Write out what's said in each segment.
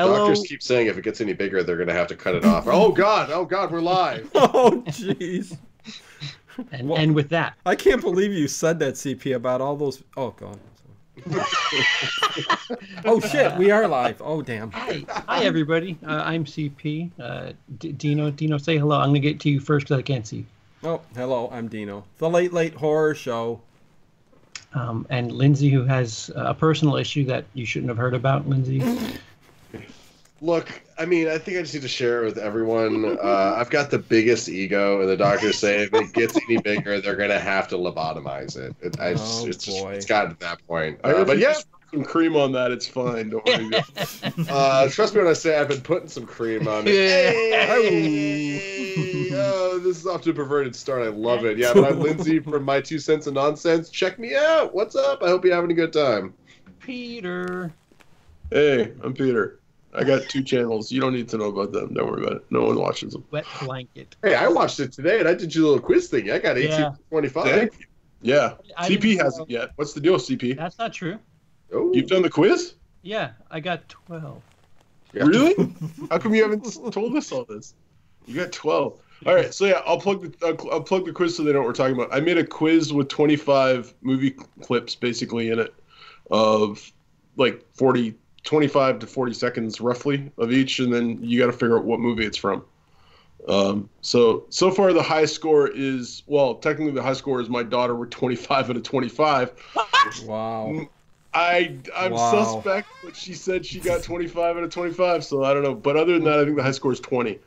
doctors keep saying if it gets any bigger, they're going to have to cut it off. Oh, God, we're live. Oh, jeez. And with that. I can't believe you said that, CP, about all those... Oh, God. Oh, shit, we are live. Oh, damn. Hi everybody. I'm CP. Dino, say hello. I'm going to get to you first because I can't see. Oh, hello, I'm Dino. The Late Horror Show. And Lindsey, who has a personal issue that you shouldn't have heard about, Lindsey. Look, I mean, I think I just need to share it with everyone. I've got the biggest ego, and the doctors say if it gets any bigger, they're going to have to lobotomize it. It's gotten to that point. But yeah, some cream on that, it's fine. Don't worry. Trust me when I say I've been putting some cream on it. Hey, oh, this is off to a perverted start. I love it. Yeah, but I'm Lindsey from My 2 Cents of Nonsense. Check me out. What's up? I hope you're having a good time. Peter. Hey, I'm Peter. I got 2 channels. You don't need to know about them. Don't worry about it. No one watches them. Wet blanket. Hey, I watched it today, and I did your little quiz thing. I got 18 to 25. Yeah. CP hasn't yet. What's the deal, CP? That's not true. Oh. You've done the quiz? Yeah, I got 12. Yeah. Really? How come you haven't told us all this? You got 12. All right, so yeah, I'll plug the quiz so they know what we're talking about. I made a quiz with 25 movie clips basically in it of like 25 to 40 seconds roughly of each, and then you got to figure out what movie it's from. So far the high score is, well, technically the high score is my daughter with 25 out of 25. What? Wow. I'm suspect, but she said she got 25 out of 25, so I don't know. But other than that, I think the high score is 20,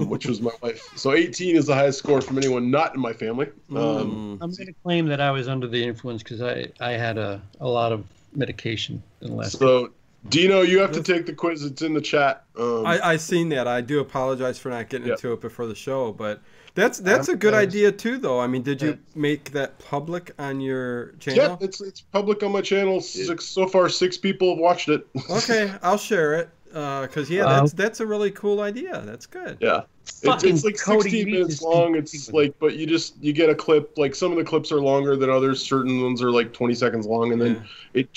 which was my wife. So 18 is the highest score from anyone not in my family. I'm going to claim that I was under the influence because I had a lot of medication in the last week. Dino, you have to take the quiz. It's in the chat. I seen that. I do apologize for not getting into it before the show, but that's a good idea too, though. I mean, did you make that public on your channel? Yeah, it's public on my channel. So far, 6 people have watched it. Okay, I'll share it. Because that's a really cool idea. That's good. Yeah, it's like 16 minutes long. It's like, but you get a clip. Like some of the clips are longer than others. Certain ones are like 20 seconds long, and then it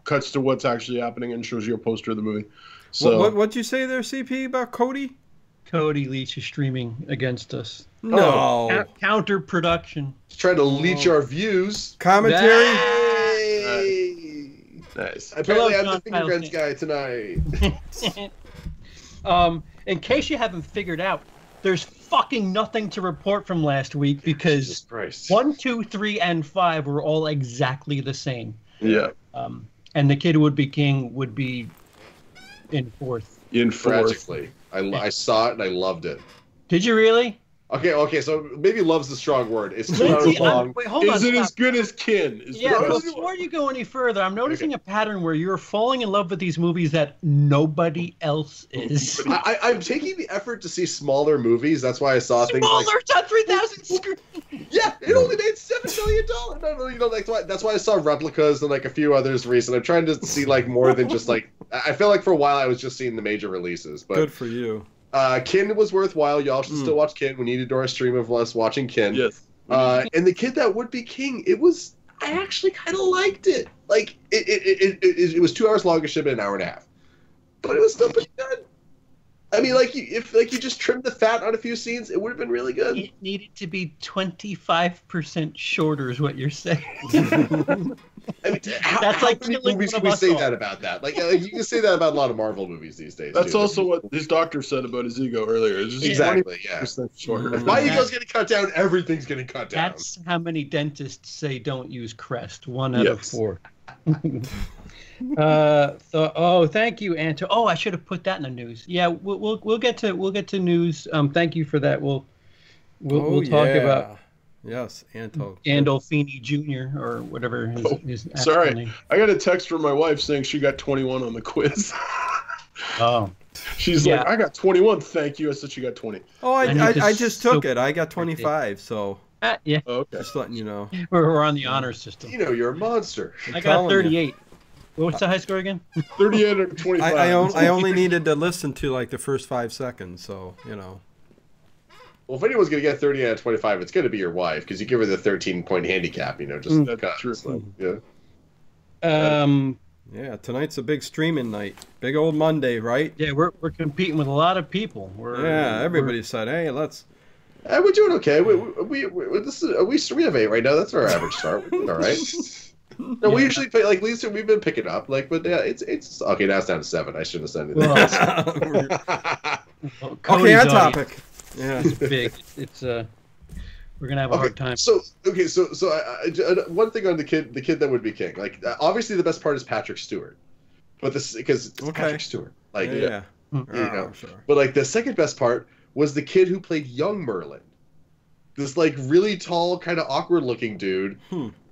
cuts to what's actually happening and shows you a poster of the movie. So what'd you say there, CP, about Cody? Cody Leach is streaming against us. No. Counter-production. He's trying to leach our views. Commentary. Nice. Apparently, I'm the fingerprints guy tonight. In case you haven't figured out, there's fucking nothing to report from last week because 1, 2, 3, and 5 were all exactly the same. Yeah. And the Kid Would Be King would be in 4th. Tragically. I saw it and I loved it. Did you really? Okay, so maybe love's the strong word. It's 2 hours long. Wait, hold on. Is it as good as Kin? Before you go any further, I'm noticing a pattern where you're falling in love with these movies that nobody else is. I'm taking the effort to see smaller movies. That's why I saw things like... Smaller? It's on 3,000 screens! Yeah, it only made $7 million. No, that's why I saw Replicas and like a few others recent. I'm trying to see like more than just like... I feel like for a while I was just seeing the major releases. But good for you. Kin was worthwhile. Y'all should still watch Kin. We need to do our stream of us watching Kin. Yes. And the Kid That Would Be King, I actually kind of liked it. Like, it was 2 hours long. It should have been an hour and a half. But it was still pretty good. I mean, if you just trimmed the fat on a few scenes, it would have been really good. It needed to be 25% shorter is what you're saying. I mean, how many movies can we say that about that? Like you can say that about a lot of Marvel movies these days. That's also what his doctor said about his ego earlier. It's just exactly, yeah. Shorter. If my ego's getting cut down, everything's getting cut down. That's how many dentists say don't use Crest. 1 out of 4. Thank you, Anto. Oh, I should have put that in the news. Yeah, we'll get to news. Thank you for that. We'll talk about. Yes, Anto. Andolfini Jr. or whatever his sorry, name. I got a text from my wife saying she got 21 on the quiz. Oh. She's like, I got 21, thank you. I said she got 20. Oh, I just took it. I got 25, so... yeah. Oh, okay. Just letting you know. We're on the honor system. You know, you're a monster. I got 38. What's the high score again? 38 or 25. I only needed to listen to like the first 5 seconds, so, you know. Well, if anyone's going to get 30 out of 25, it's going to be your wife, because you give her the 13-point handicap, just that's true. So, yeah. Yeah, tonight's a big streaming night. Big old Monday, right? Yeah, we're competing with a lot of people. Everybody said, "Hey, let's." We're doing okay. We have 8 right now. That's our average start. We're doing all right. No, we usually play like Lisa. We've been picking up but yeah, it's okay. Now it's down to 7. I shouldn't have said anything. Okay, on topic. Yeah, it's big. It's we're gonna have a hard time. So one thing on the kid that would be king. Like obviously the best part is Patrick Stewart, but because it's Patrick Stewart. Like yeah. You know. Sure. But like the second best part was the kid who played young Merlin. This like really tall, kind of awkward looking dude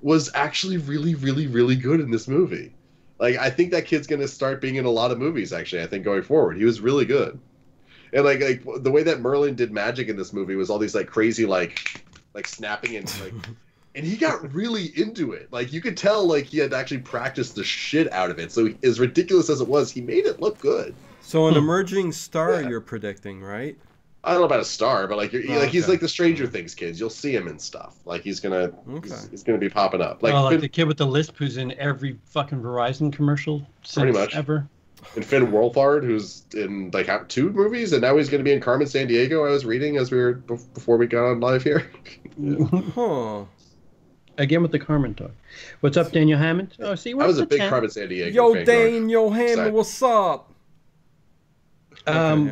was actually really, really, really good in this movie. Like I think that kid's gonna start being in a lot of movies. Actually, I think going forward, he was really good. And like the way that Merlin did magic in this movie was all these like crazy like snapping and like, and he got really into it. Like you could tell like he had actually practiced the shit out of it. So as ridiculous as it was, he made it look good. So an emerging star you're predicting, right? I don't know about a star, but like he's like the Stranger Things kids. You'll see him and stuff. Like he's gonna be popping up. Like the kid with the lisp who's in every fucking Verizon commercial since ever. And Finn Wolfhard, who's in like 2 movies, and now he's going to be in Carmen Sandiego. I was reading as we were before we got on live here. Huh. Again with the Carmen talk. What's up, Daniel Hammond? Oh, see, I was a big Carmen Sandiego. Yo, fan Daniel Hammond, what's up? And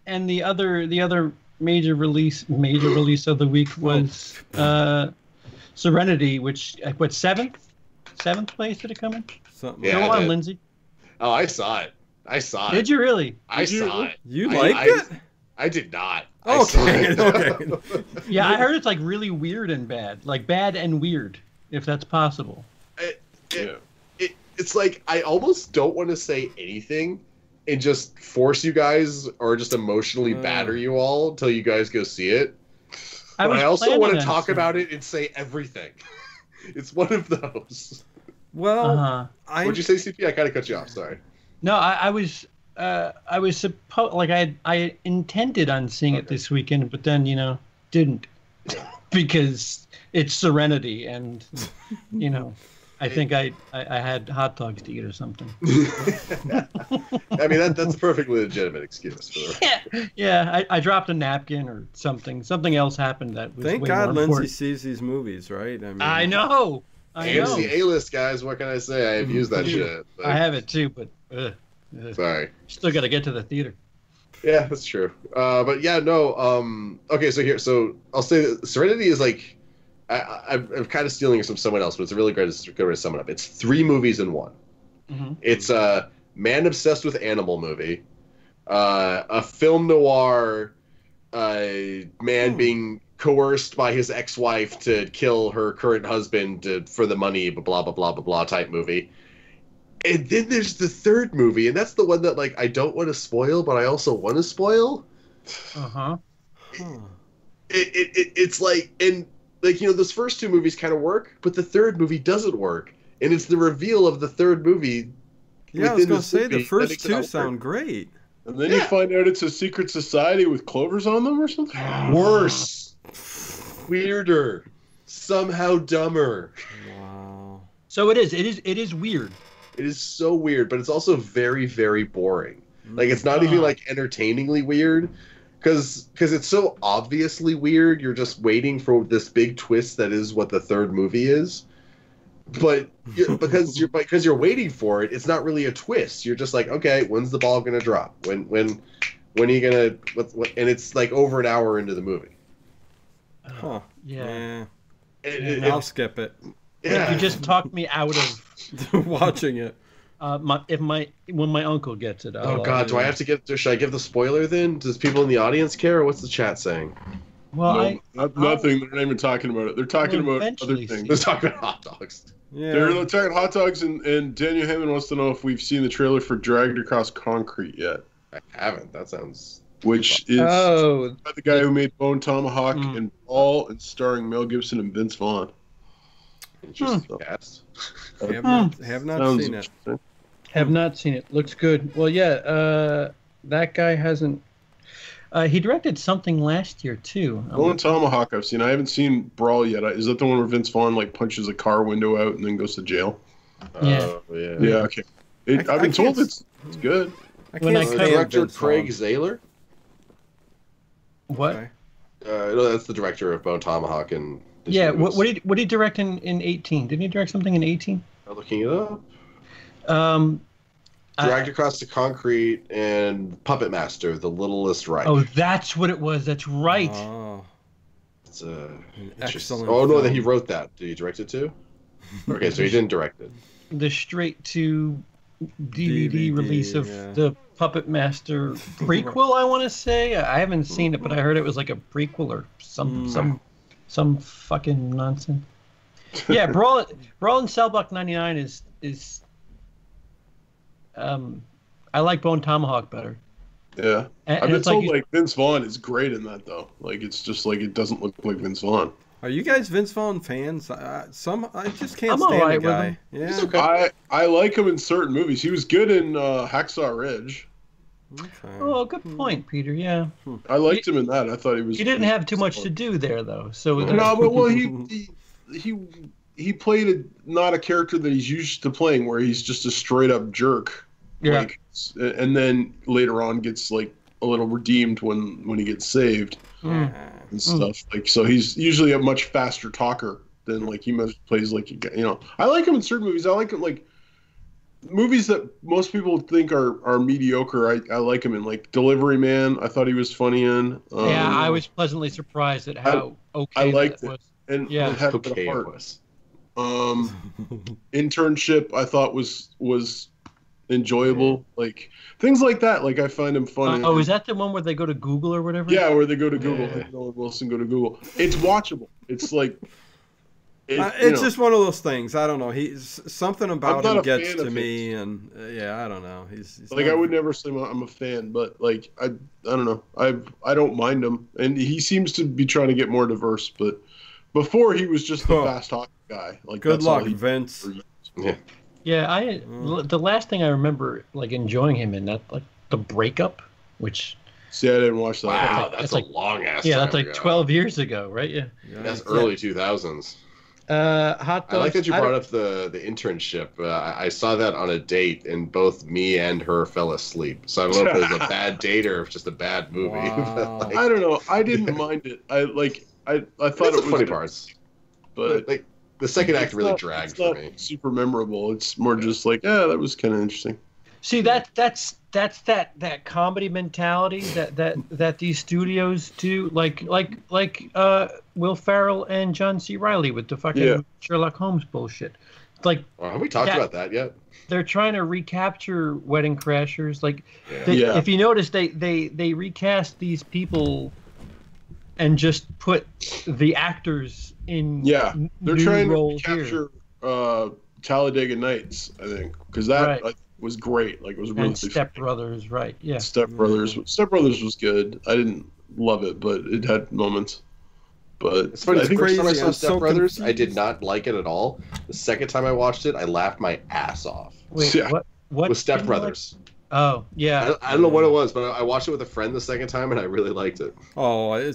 the other major release of the week was Serenity, which seventh place did it come in? Something. Go on, Lindsey. Oh, I saw it. Did you really? I saw it. You liked it? I did not. Okay. Okay. Yeah, I heard it's like really weird and bad, like bad and weird, if that's possible. It's like I almost don't want to say anything and just force you guys or just emotionally batter you all until you guys go see it. But I also want to talk about it and say everything. It's one of those. Well, what'd you say, CP? I kind of cut you off. Sorry. No, I was supposed like I intended on seeing it this weekend, but then didn't because it's Serenity, and I think I had hot dogs to eat or something. I mean that's a perfectly legitimate excuse for it. Yeah. I dropped a napkin or something. Something else happened that was. Thank God Lindsey sees these movies, right? I know. AMC A-list, guys. What can I say? I've used that shit. But... I have it too, but sorry. Still got to get to the theater. Yeah, that's true. But yeah, no. Okay, so I'll say that Serenity is like I'm kind of stealing it from someone else, but it's a really good way to sum it up. It's 3 movies in one. Mm-hmm. It's a man obsessed with animal movie, a film noir, man being coerced by his ex-wife to kill her current husband for the money, blah blah blah blah blah type movie. And then there's the third movie, and that's the one that like I don't want to spoil, but I also want to spoil. It's like, and like those first 2 movies kind of work, but the third movie doesn't work, and it's the reveal of the third movie. Yeah, I was gonna say the first 2 sound great, and then you find out it's a secret society with clovers on them or something. Worse. Weirder, somehow dumber. Wow. So it is weird. It is so weird, but it's also very, very boring. Like it's not even like entertainingly weird, because it's so obviously weird. You're just waiting for this big twist that is what the third movie is. But because you're waiting for it, it's not really a twist. You're just like, okay, when's the ball gonna drop? When are you gonna? And it's like over an hour into the movie. Huh. Yeah. I'll skip it. Yeah. You just talked me out of watching it. When my uncle gets it. Oh God, do I have to get? Should I give the spoiler then? Does people in the audience care, or what's the chat saying? Well, nothing. They're not even talking about it. They're talking about other things. They're talking about hot dogs. Yeah. They're talking hot dogs, and Daniel Hammond wants to know if we've seen the trailer for Dragged Across Concrete yet. I haven't. That sounds. Which is the guy who made Bone Tomahawk and Ball, and starring Mel Gibson and Vince Vaughn. Interesting cast. Have not seen it. Have not seen it. Looks good. Well, yeah. That guy hasn't. He directed something last year too. Bone Tomahawk I've seen. I haven't seen Brawl yet. Is that the one where Vince Vaughn like punches a car window out and then goes to jail? Yeah. Yeah. Okay. I've been told it's good. When I covered Director Craig Zahler. What? Okay. No, that's the director of Bone Tomahawk and. Yeah. What did he direct in 18? Didn't he direct something in 18? I'm looking it up. Um. Dragged Across the Concrete and Puppet Master, The Littlest Reich. Oh, that's what it was. That's right. Oh, It's an interesting. excellent. Oh no, that film. he wrote that. Did he direct it too? Okay, so he didn't direct it. The straight to DVD DVD, release of yeah. the Puppet Master prequel. I want to say I haven't seen it, but I heard it was like a prequel or some fucking nonsense. Yeah, Brawl in Cell Block 99 is. I like Bone Tomahawk better. Yeah. And I've been it's told like Vince Vaughn is great in that though. Like it's just like it doesn't look like Vince Vaughn. Are you guys Vince Vaughn fans? I just can't I'm stand alright the with guy. him. Yeah. Okay. I like him in certain movies. He was good in Hacksaw Ridge. Okay. Oh, good point, Peter. Yeah, I liked him in that. I thought he was. he didn't have too much to do there, though. So No, but well, he played not a character that he's used to playing, where he's just a straight up jerk. Yeah. Like, and then later on gets like a little redeemed when he gets saved and stuff. Like so, he's usually a much faster talker than like he plays like I like him in certain movies. I like him like movies that most people think are mediocre. I like him in like Delivery Man. I thought he was funny in. yeah, I was pleasantly surprised at how okay I liked that it. was. And Yeah. it had a bit Okay, of it heart. was. Internship I thought was enjoyable. Like things like that. Like I find him funny. Oh, is that the one where they go to Google or whatever? Yeah, where they go to Google. Yeah. Like Owen Wilson go to Google. It's watchable. It's like It's just one of those things. I don't know. He's something about not him a gets fan to of me, and I don't know. He's like not- I would never say I'm a fan, but like I don't know. I don't mind him, and he seems to be trying to get more diverse. But before he was just the Huh. fast hockey guy. Like Good that's all luck, he- Vince. Yeah. Yeah, the last thing I remember like enjoying him in that like the breakup, which See, I didn't watch that. Wow, that's It's a like- long ass. yeah, time that's like ago. 12 years ago, right? Yeah. That's early 2000s. Hot dogs. I like that you brought up the internship. I saw that on a date, and both me and her fell asleep. So I don't know if it was a bad date or if it's just a bad movie. Wow. But, like, I don't know. I didn't mind it. I thought it's it the was funny parts, but like the second act it's really not- dragged it's for not me. super memorable. It's more just like, yeah, that was kind of interesting. See that's that comedy mentality that these studios do, like Will Ferrell and John C. Reilly with the fucking Yeah. Sherlock Holmes bullshit. Like Well, have we talked that- about that yet? they're trying to recapture Wedding Crashers. Like Yeah. if you notice, they recast these people and just put the actors in Yeah, they're new trying to roles here. capture Talladega Nights, I think, because that Right. was great. Like it was really And Step Brothers, right? Yeah. Step Brothers. Step Brothers was good. I didn't love it, but it had moments. But It's funny. I The think first time I crazy. saw I'm Step so Brothers, I did confused. not like it at all. The second time I watched it, I laughed my ass off. Wait, Yeah. what? With Step didn't you like? Brothers. Oh, yeah. I don't know what it was, but I watched it with a friend the second time, and I really liked it. Oh,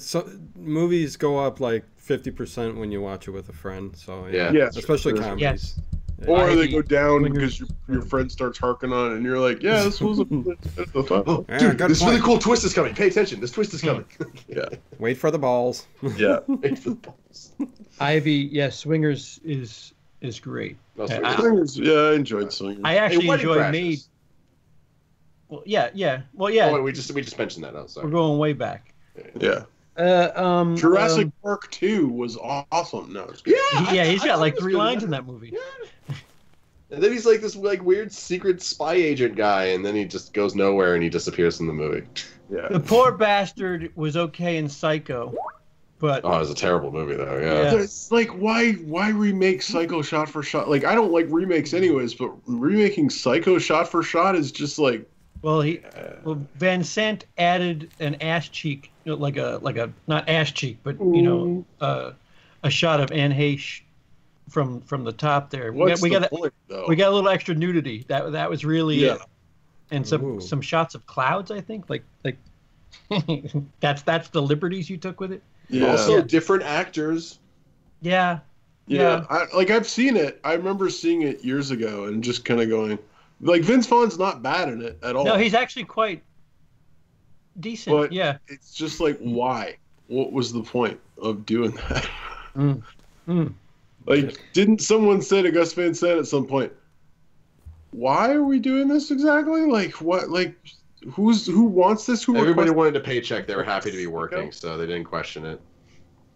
movies go up like 50% when you watch it with a friend. So Yeah. Yeah, especially sure. comedies. Yes. or I- they go down Swingers- because your friend starts harking on it, and you're like, yeah, this was a. Oh, Yeah, dude, good this point. really cool twist is coming. Pay attention. This twist is coming. yeah, Wait for the balls. yeah. Wait for the balls. Ivy, yeah, Swingers is great. No, I- Swingers. Yeah, I enjoyed Swingers. I actually Wedding enjoy Crashers. Maid. Well, yeah. Well, yeah. Oh, wait, we just mentioned that. Oh, We're sorry. going way back. Yeah, Jurassic Park 2 was awesome. No, it's good. Yeah, he's got like I thought it was 3 good. lines in that movie. And then he's like this like weird secret spy agent guy, and then he just goes nowhere and he disappears from the movie. Yeah. The poor bastard was okay in Psycho, but Oh, it was a terrible movie though. Yeah. Yeah. It's like why remake Psycho shot for shot? Like I don't like remakes anyways, but remaking Psycho shot for shot is just like well, Van Sant added an ass cheek, like a not ass cheek, but a shot of Anne Heche from the top there. what's we the got point though? we got a little extra nudity. That was really Yeah. it. And Ooh. some shots of clouds, I think. Like that's the liberties you took with it. yeah. Also, Yeah. different actors. Yeah. Yeah, I've seen it. I remember seeing it years ago and just kind of going, like, Vince Vaughn's not bad in it at all. No, he's actually quite decent. But yeah, it's just like, why? What was the point of doing that? Like, didn't someone say to Gus Van Sant at some point, why are we doing this exactly? Like, what? Like, who wants this? Everybody wanted a paycheck. They were happy to be working, so they didn't question it.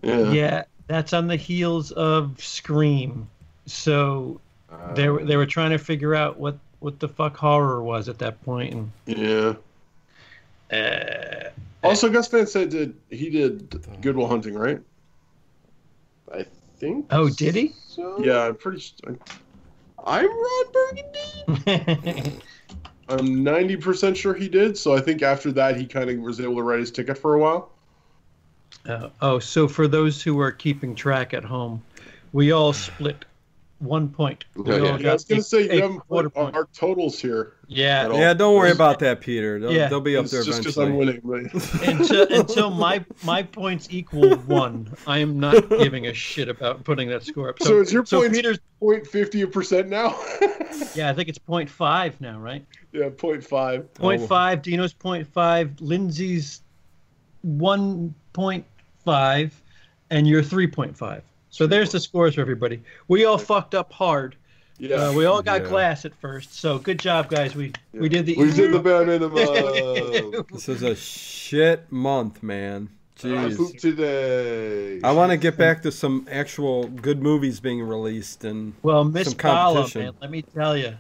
Yeah, that's on the heels of Scream. So they were trying to figure out what the fuck horror was at that point. And, yeah. Also, Gus Van Sant did Good Will Hunting, right? I think. Oh, did he? So? Yeah, I'm pretty sure. I'm Ron Burgundy. I'm 90% sure he did. So I think after that, he kind of was able to write his ticket for a while. So for those who are keeping track at home, we all split 1 point. I was going to say, you haven't put our totals here. Yeah, don't worry about that, Peter. They'll be up there just eventually. Just because I'm winning. Right? until my points equal 1, I am not giving a shit about putting that score up. So is your points Peter's 0.50% now? Yeah, I think it's 0.5 now, right? Yeah, 0.5. 0.5, Dino's 0.5, Lindsey's 1.5, and you're 3.5. So there's the scores for everybody. We all fucked up hard. Yeah, we all got glass at first. So good job, guys. We did the bare minimum. This is a shit month, man. Jeez. Today. I want to get back to some actual good movies being released and Miss some Bala, competition. Man, let me tell you.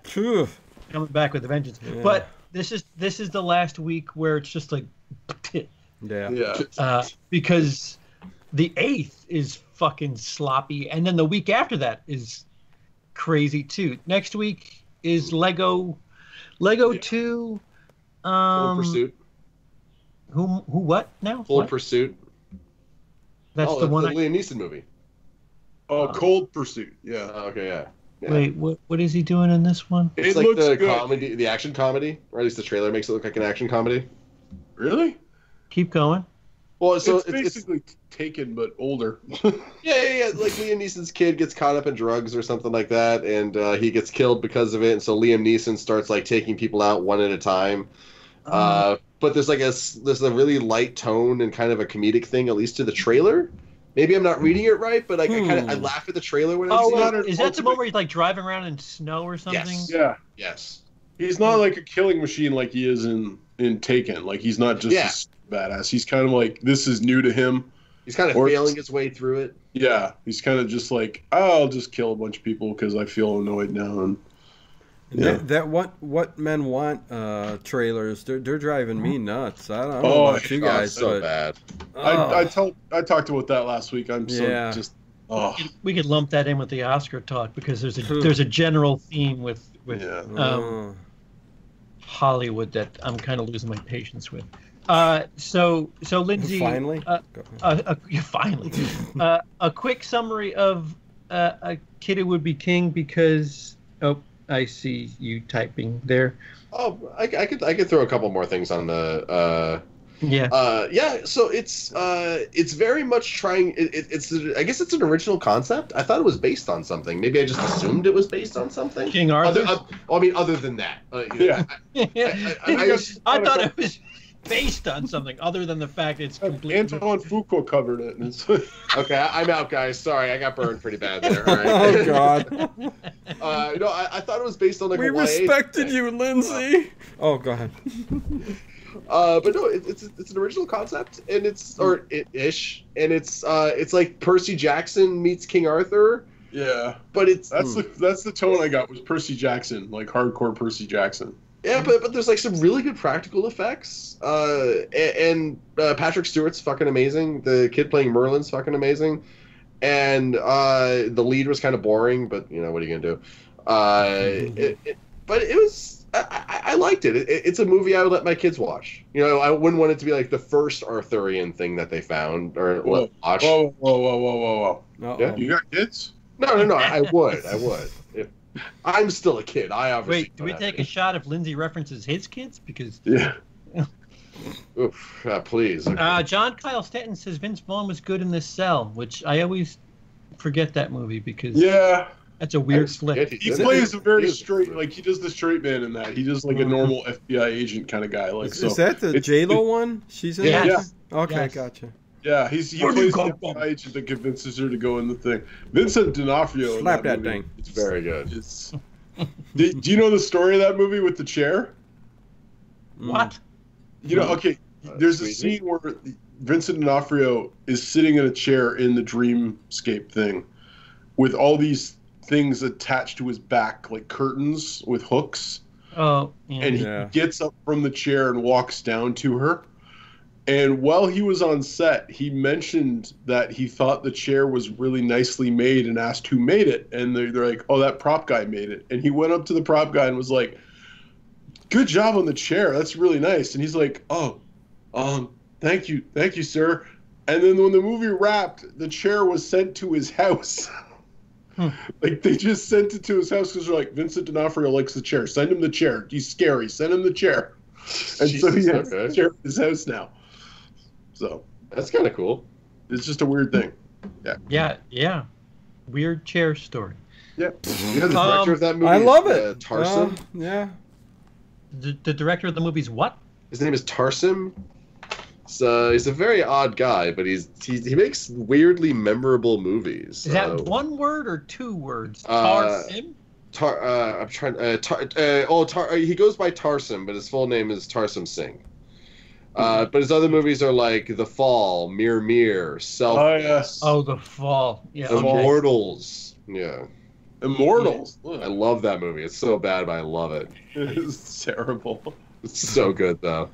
Phew. Coming back with a vengeance. Yeah. But this is the last week where it's just like, because the 8th is fucking sloppy, and then the week after that is crazy too. Next week is Lego 2. Full Pursuit. Who what now? Full Pursuit. That's the one. The Liam Neeson movie. Oh, Cold Pursuit. Yeah. Okay. Yeah. Wait, what is he doing in this one? It's like the comedy, the action comedy, or at least the trailer makes it look like an action comedy. Really? Keep going. Well, so it's basically Taken, but older. Yeah. Like Liam Neeson's kid gets caught up in drugs or something like that, and he gets killed because of it. And so Liam Neeson starts like taking people out one at a time. But there's like a really light tone and kind of a comedic thing, at least to the trailer. Maybe I'm not reading it right, but I laugh at the trailer when I see it. Is that the one where he's like driving around in snow or something? Yes. Yeah. Yes. He's not like a killing machine like he is in Taken. Like he's not just a badass. He's kind of like, this is new to him. He's kind of failing his way through it. Yeah. He's kind of just like, I'll just kill a bunch of people because I feel annoyed now. And that What Men Want trailers, they're driving me nuts. I don't know about you guys, so bad. I talked about that last week. I'm so just we could lump that in with the Oscar talk because there's a general theme with Hollywood that I'm kind of losing my patience with. So Lindsey, finally, finally, a quick summary of A Kid Who Would Be King because I see you typing there. Oh, I could throw a couple more things on the. So it's very much trying. It's I guess it's an original concept. I thought it was based on something. Maybe I just assumed it was based on something. King Arthur. Other than that. I thought it was based on something other than the fact it's completely. Antoine Fuqua covered it. Okay, I'm out, guys. Sorry, I got burned pretty bad there. All right. Oh God. I thought it was based on like. We respected you, Lindsey. Go ahead. But no, it's an original concept, and it's like Percy Jackson meets King Arthur. Yeah, but that's the tone I got was Percy Jackson, like hardcore Percy Jackson. Yeah, but there's like some really good practical effects, and Patrick Stewart's fucking amazing. The kid playing Merlin's fucking amazing, and the lead was kind of boring, but what are you gonna do? But it was. I liked it. It's a movie I would let my kids watch. I wouldn't want it to be like the first Arthurian thing that they found or watch. Whoa! Yeah? You got kids? No. I would. If I'm still a kid. I obviously. Wait, do we take a shot if Lindsey references his kids? Because Oof, please. Okay. John Kyle Stanton says Vince Vaughn was good in this Cell, which I always forget that movie because Yeah. that's a weird flick. He plays a very straight, like he does the straight man in that. He does like a normal FBI agent kind of guy. Like is that the J-Lo one? She's in Yes. that? Yeah. Okay, Yes. gotcha. Yeah, he plays the FBI agent that convinces her to go in the thing. Vincent D'Onofrio. Slap that thing. It's very good. Do you know the story of that movie with the chair? What? You know, okay. There's a scene where Vincent D'Onofrio is sitting in a chair in the dreamscape thing, with all these things attached to his back, like curtains with hooks. Oh, yeah. And he gets up from the chair and walks down to her. And while he was on set, he mentioned that he thought the chair was really nicely made and asked who made it. And they're like, oh, that prop guy made it. And he went up to the prop guy and was like, good job on the chair. That's really nice. And he's like, oh, thank you, sir. And then when the movie wrapped, the chair was sent to his house. Like they just sent it to his house because they're like, Vincent D'Onofrio likes the chair. Send him the chair. He's scary. Send him the chair. And Jesus, so he has the chair at his house now. So that's kind of cool. It's just a weird thing. Yeah. Weird chair story. Yeah. You know the director of that movie? I love it. Tarsem. Yeah. The director of the movie's what? His name is Tarsem. So he's a very odd guy, but he makes weirdly memorable movies. Is that one word or two words? I'm trying. He goes by Tarsem, but his full name is Tarsem Singh. But his other movies are like The Fall, Mirror Mirror, Selfless. Oh, The Fall. Yeah. Immortals. Yeah. Immortals. I love that movie. It's so bad, but I love it. It's terrible. It's so good, though.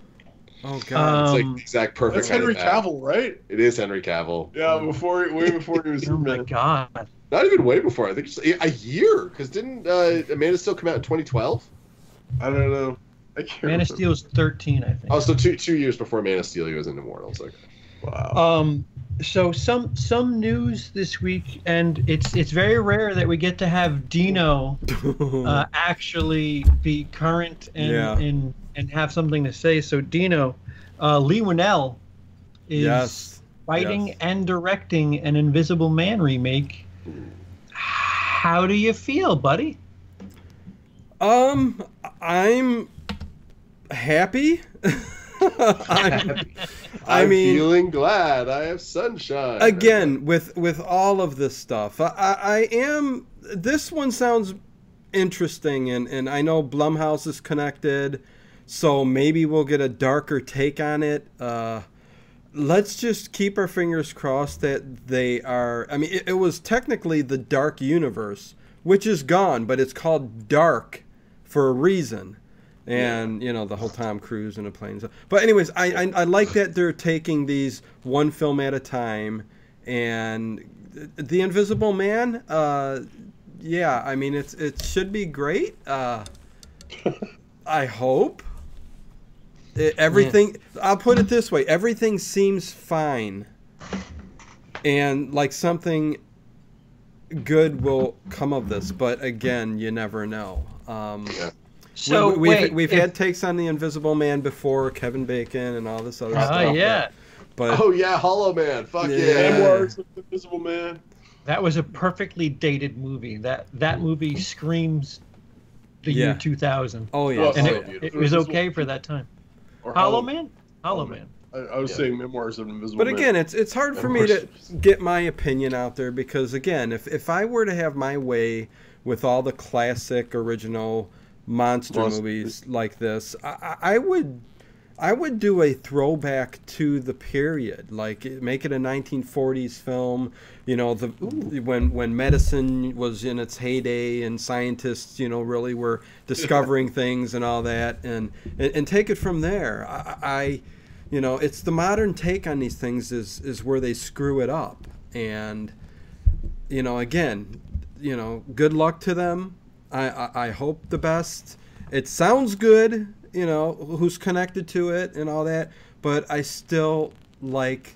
Oh god, it's like the exact perfect. That's Henry Cavill, right? It is Henry Cavill. Yeah, way before he was. Oh my god! Not even way before. I think just a year. Because didn't Amanda Steel come out in 2012? I don't know. I can't Man of Steel was 13, I think. Oh, so two years before Man of Steel, he was in Immortals. Okay. Wow. So some news this week, and it's very rare that we get to have Dino actually be current and have something to say. So Dino, Lee Winnell is writing and directing an Invisible Man remake. How do you feel, buddy? I'm happy. I'm feeling glad. I have sunshine. Again, with all of this stuff, I am. This one sounds interesting, and I know Blumhouse is connected, so maybe we'll get a darker take on it. Let's just keep our fingers crossed that they are. I mean, it was technically the Dark Universe, which is gone, but it's called Dark for a reason. And, you know, the whole Tom Cruise in a plane. But anyways, I like that they're taking these one film at a time. And The Invisible Man, yeah, I mean, it should be great. I hope. Everything, I'll put it this way. Everything seems fine. And like something good will come of this. But again, you never know. So we've had takes on the Invisible Man before, Kevin Bacon and all this other stuff. Yeah. But Hollow Man. Fuck yeah. Memoirs of the Invisible Man. That was a perfectly dated movie. That movie screams the year 2000. Oh yeah. And it was okay for that time. Or Hollow Man? Hollow Man. I was saying Memoirs of an Invisible Man. But again, it's hard for me to get my opinion out there because again, if I were to have my way with all the classic original monster movies like this, I would do a throwback to the period, like make it a 1940s film, you know, when medicine was in its heyday and scientists, you know, really were discovering things and all that, and take it from there. I you know, it's the modern take on these things is where they screw it up, and you know, again, you know, good luck to them. I hope the best. It sounds good, you know, who's connected to it and all that, but I still like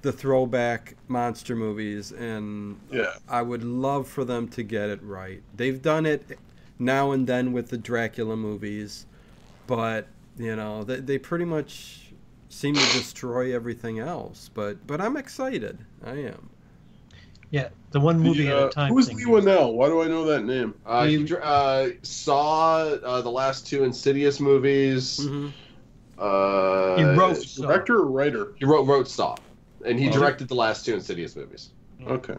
the throwback monster movies, and I would love for them to get it right. They've done it now and then with the Dracula movies, but, you know, they pretty much seem to destroy everything else. But I'm excited. I am. Yeah, the one movie at a time. Who's thing. Lee Winnell? Why do I know that name? He saw the last 2 Insidious movies. Mm-hmm. He wrote Director or writer? He wrote Saw, and he directed the last 2 Insidious movies. Okay.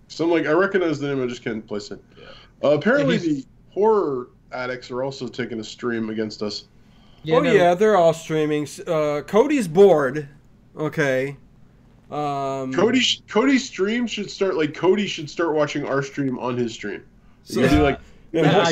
So I'm like, I recognize the name, I just can't place it. Yeah. Apparently, the horror addicts are also taking a stream against us. Yeah, yeah, they're all streaming. Cody's bored. Okay. Cody's stream should start Cody should start watching our stream on his stream. So, that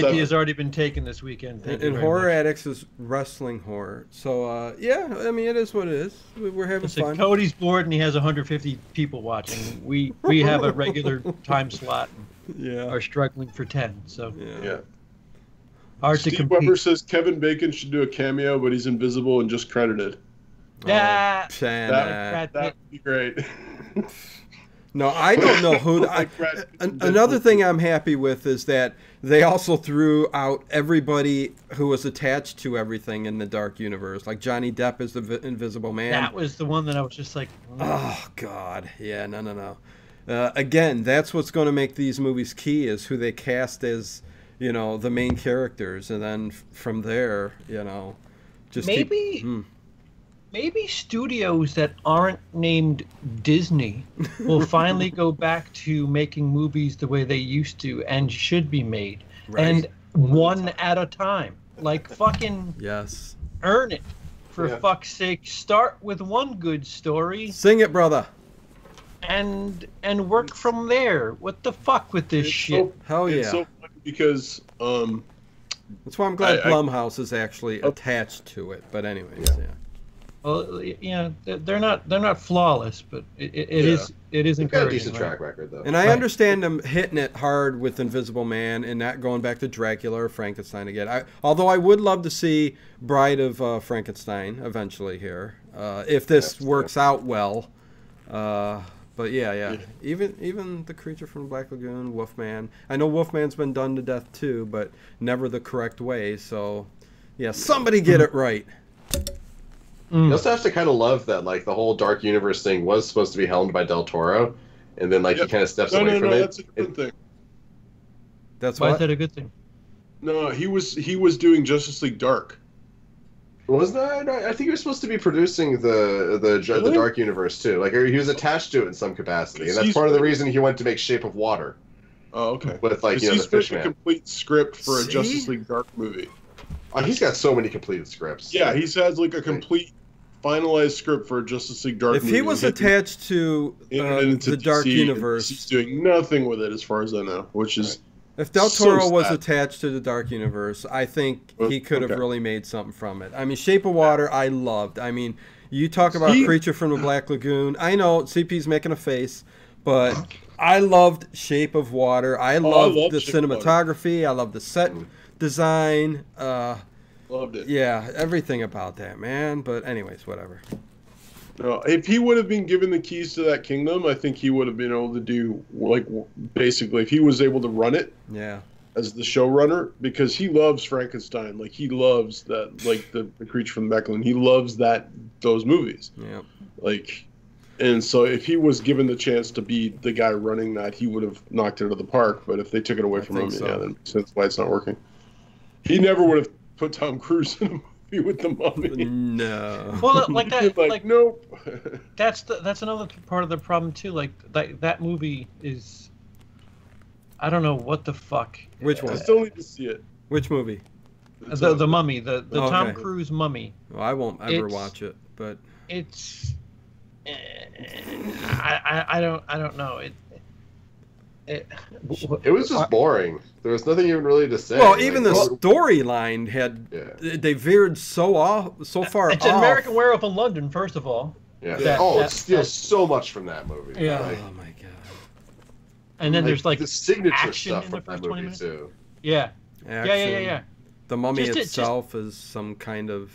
idea has already been taken this weekend. And Horror Addicts is wrestling horror. So yeah, I mean it is what it is. We're having fun. Cody's bored and he has 150 people watching. We have a regular time slot. And are struggling for 10. So yeah. Hard to Steve compete. Weber says Kevin Bacon should do a cameo, but he's invisible and just credited. Yeah, that'd be great. No, I don't know who. Another thing I'm happy with is that they also threw out everybody who was attached to everything in the Dark Universe. Like Johnny Depp is the Invisible Man. That was the one that I was just like, oh God, yeah, no. Again, that's what's going to make these movies key is who they cast as, the main characters, and then from there, just maybe studios that aren't named Disney will finally go back to making movies the way they used to and should be made, and one at a time. Like fucking earn it, for fuck's sake. Start with one good story. Sing it, brother. And work from there. What the fuck with this shit? Hell yeah! It's so funny because that's why I'm glad Blumhouse is actually attached to it. But anyways, yeah. Well, yeah, they're not flawless, but it is encouraging. Got a decent track record though. And I understand them hitting it hard with Invisible Man and not going back to Dracula or Frankenstein again. Although I would love to see Bride of Frankenstein eventually here, if this works out well. But yeah. Even the Creature from the Black Lagoon, Wolfman. I know Wolfman's been done to death too, but never the correct way. So, yeah, somebody get it right. You also have to kind of love that, the whole Dark Universe thing was supposed to be helmed by Del Toro, and then he kind of steps away from it. That's a good thing. That's why is that a good thing? No, he was doing Justice League Dark. Wasn't that? I think he was supposed to be producing the Dark Universe too. He was attached to it in some capacity, and that's part of the reason he went to make Shape of Water. Oh, okay. With he's the Fishman. A complete script for a Justice League Dark movie. Oh, he's got so many completed scripts. Yeah, he has a complete finalized script for a Justice League Dark movie. If he was attached to the Dark Universe, he's doing nothing with it as far as I know, which is. If Del Toro was attached to the Dark Universe, I think he could have really made something from it. I mean, Shape of Water, I loved. I mean, you talk about Creature from the Black Lagoon. I know CP's making a face, but I loved Shape of Water. I loved the cinematography. I loved the set design. Loved it. Yeah, everything about that, man. But anyways, whatever. No, if he would have been given the keys to that kingdom, I think he would have been able to do basically if he was able to run it. Yeah. As the showrunner, because he loves Frankenstein, he loves that, the Creature from the Black Lagoon. He loves those movies. Yeah. And so if he was given the chance to be the guy running that, he would have knocked it out of the park. But if they took it away from him, then it makes sense why it's not working. He never would have put Tom Cruise in a movie with the Mummy. No. Well, that, nope. That's another part of the problem too. That movie is, I don't know what the fuck. Which one? I still need to see it. Which movie? The Mummy, the Tom Cruise Mummy. Well, I won't ever watch it, but it's. I don't know it was just boring. There was nothing even really to say. Well, even the storyline they veered so far off. It's an American Werewolf in London, first of all. Yeah. It steals so much from that movie. Yeah. Oh my god. And then there's the signature action stuff in from the first that 20 movie minutes. too. Yeah. Action. Yeah. The Mummy itself is some kind of.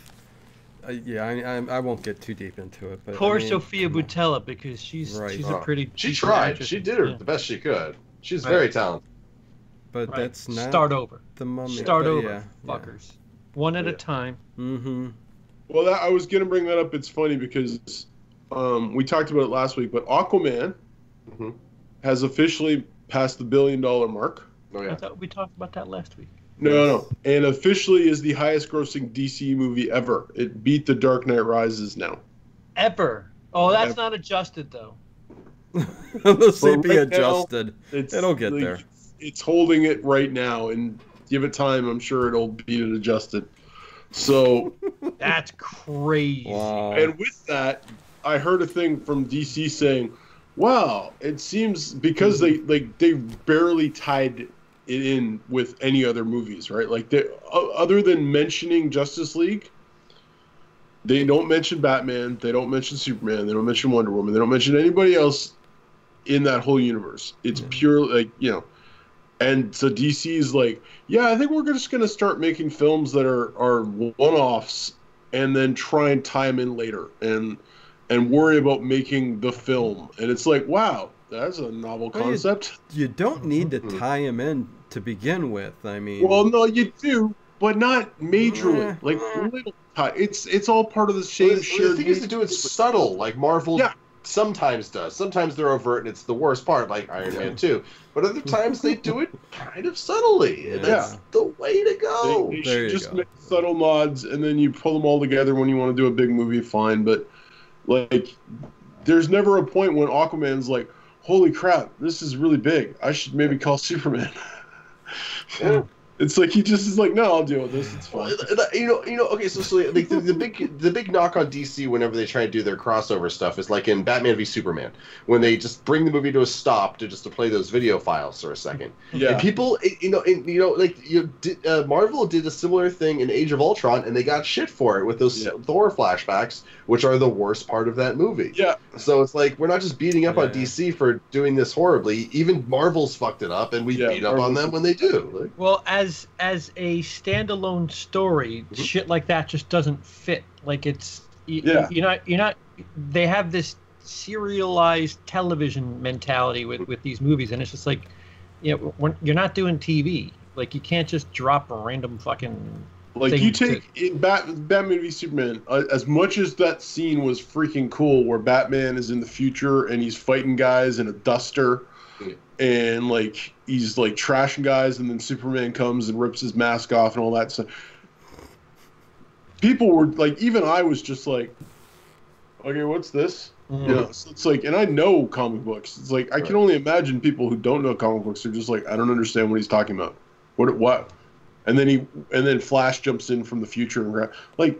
I won't get too deep into it. But poor Sophia Boutella, because she's a pretty. She tried. She did the best she could. She's very talented. But that's not. Start over. The Mummy. Start over, fuckers. Yeah. One at a time. Mm-hmm. Well, I was gonna bring that up. It's funny because we talked about it last week, but Aquaman has officially passed the $1 billion mark. Oh yeah. I thought we talked about that last week. No. And officially is the highest grossing DC movie ever. It beat The Dark Knight Rises now. Ever. Oh, that's not adjusted, though. Let's see, But be right now, adjusted. It'll get there. It's holding it right now, and give it time, I'm sure it'll beat it adjusted. So That's crazy. Wow. And with that, I heard a thing from DC saying, "Wow, it seems because they barely tied it in with any other movies, right? Like other than mentioning Justice League, they don't mention Batman, they don't mention Superman, they don't mention Wonder Woman, they don't mention anybody else in that whole universe. It's purely And so DC is like, yeah, I think we're just going to start making films that are one-offs and then try and tie them in later and worry about making the film. And it's like, wow, that's a novel concept. You don't need to tie him in to begin with. I mean, Well, no, you do, but not majorly. Like little tie. It's all part of the same shared. The thing is to do it subtle, like Marvel sometimes does. Sometimes they're overt, and it's the worst part, like Iron Man 2. But other times they do it kind of subtly, and that's the way to go. They should just make subtle nods, and then you pull them all together when you want to do a big movie, fine. But, like, there's never a point when Aquaman's like, holy crap, this is really big. I should maybe call Superman. Yeah. It's like he just is like, no, I'll deal with this. It's fine. Okay, so like the big knock on DC whenever they try to do their crossover stuff is like in Batman v Superman, when they just bring the movie to a stop to play those video files for a second. Yeah. And people, Marvel did a similar thing in Age of Ultron, and they got shit for it with those Thor flashbacks, which are the worst part of that movie. Yeah. So it's like we're not just beating up on DC for doing this horribly. Even Marvel's fucked it up, and we beat up on them when they do. Like, well, as a standalone story, shit like that just doesn't fit. Like you're not. They have this serialized television mentality with these movies, and it's just like, you're not doing TV. Like you can't just drop a random fucking. Like you take in Batman v Superman, as much as that scene was freaking cool, where Batman is in the future and he's fighting guys in a duster. And like he's like trashing guys, and then Superman comes and rips his mask off and all that stuff. People were like, even I was just like, okay, what's this? So it's like, and I know comic books. It's like I can only imagine people who don't know comic books are just like, I don't understand what he's talking about. What? And then Flash jumps in from the future and like,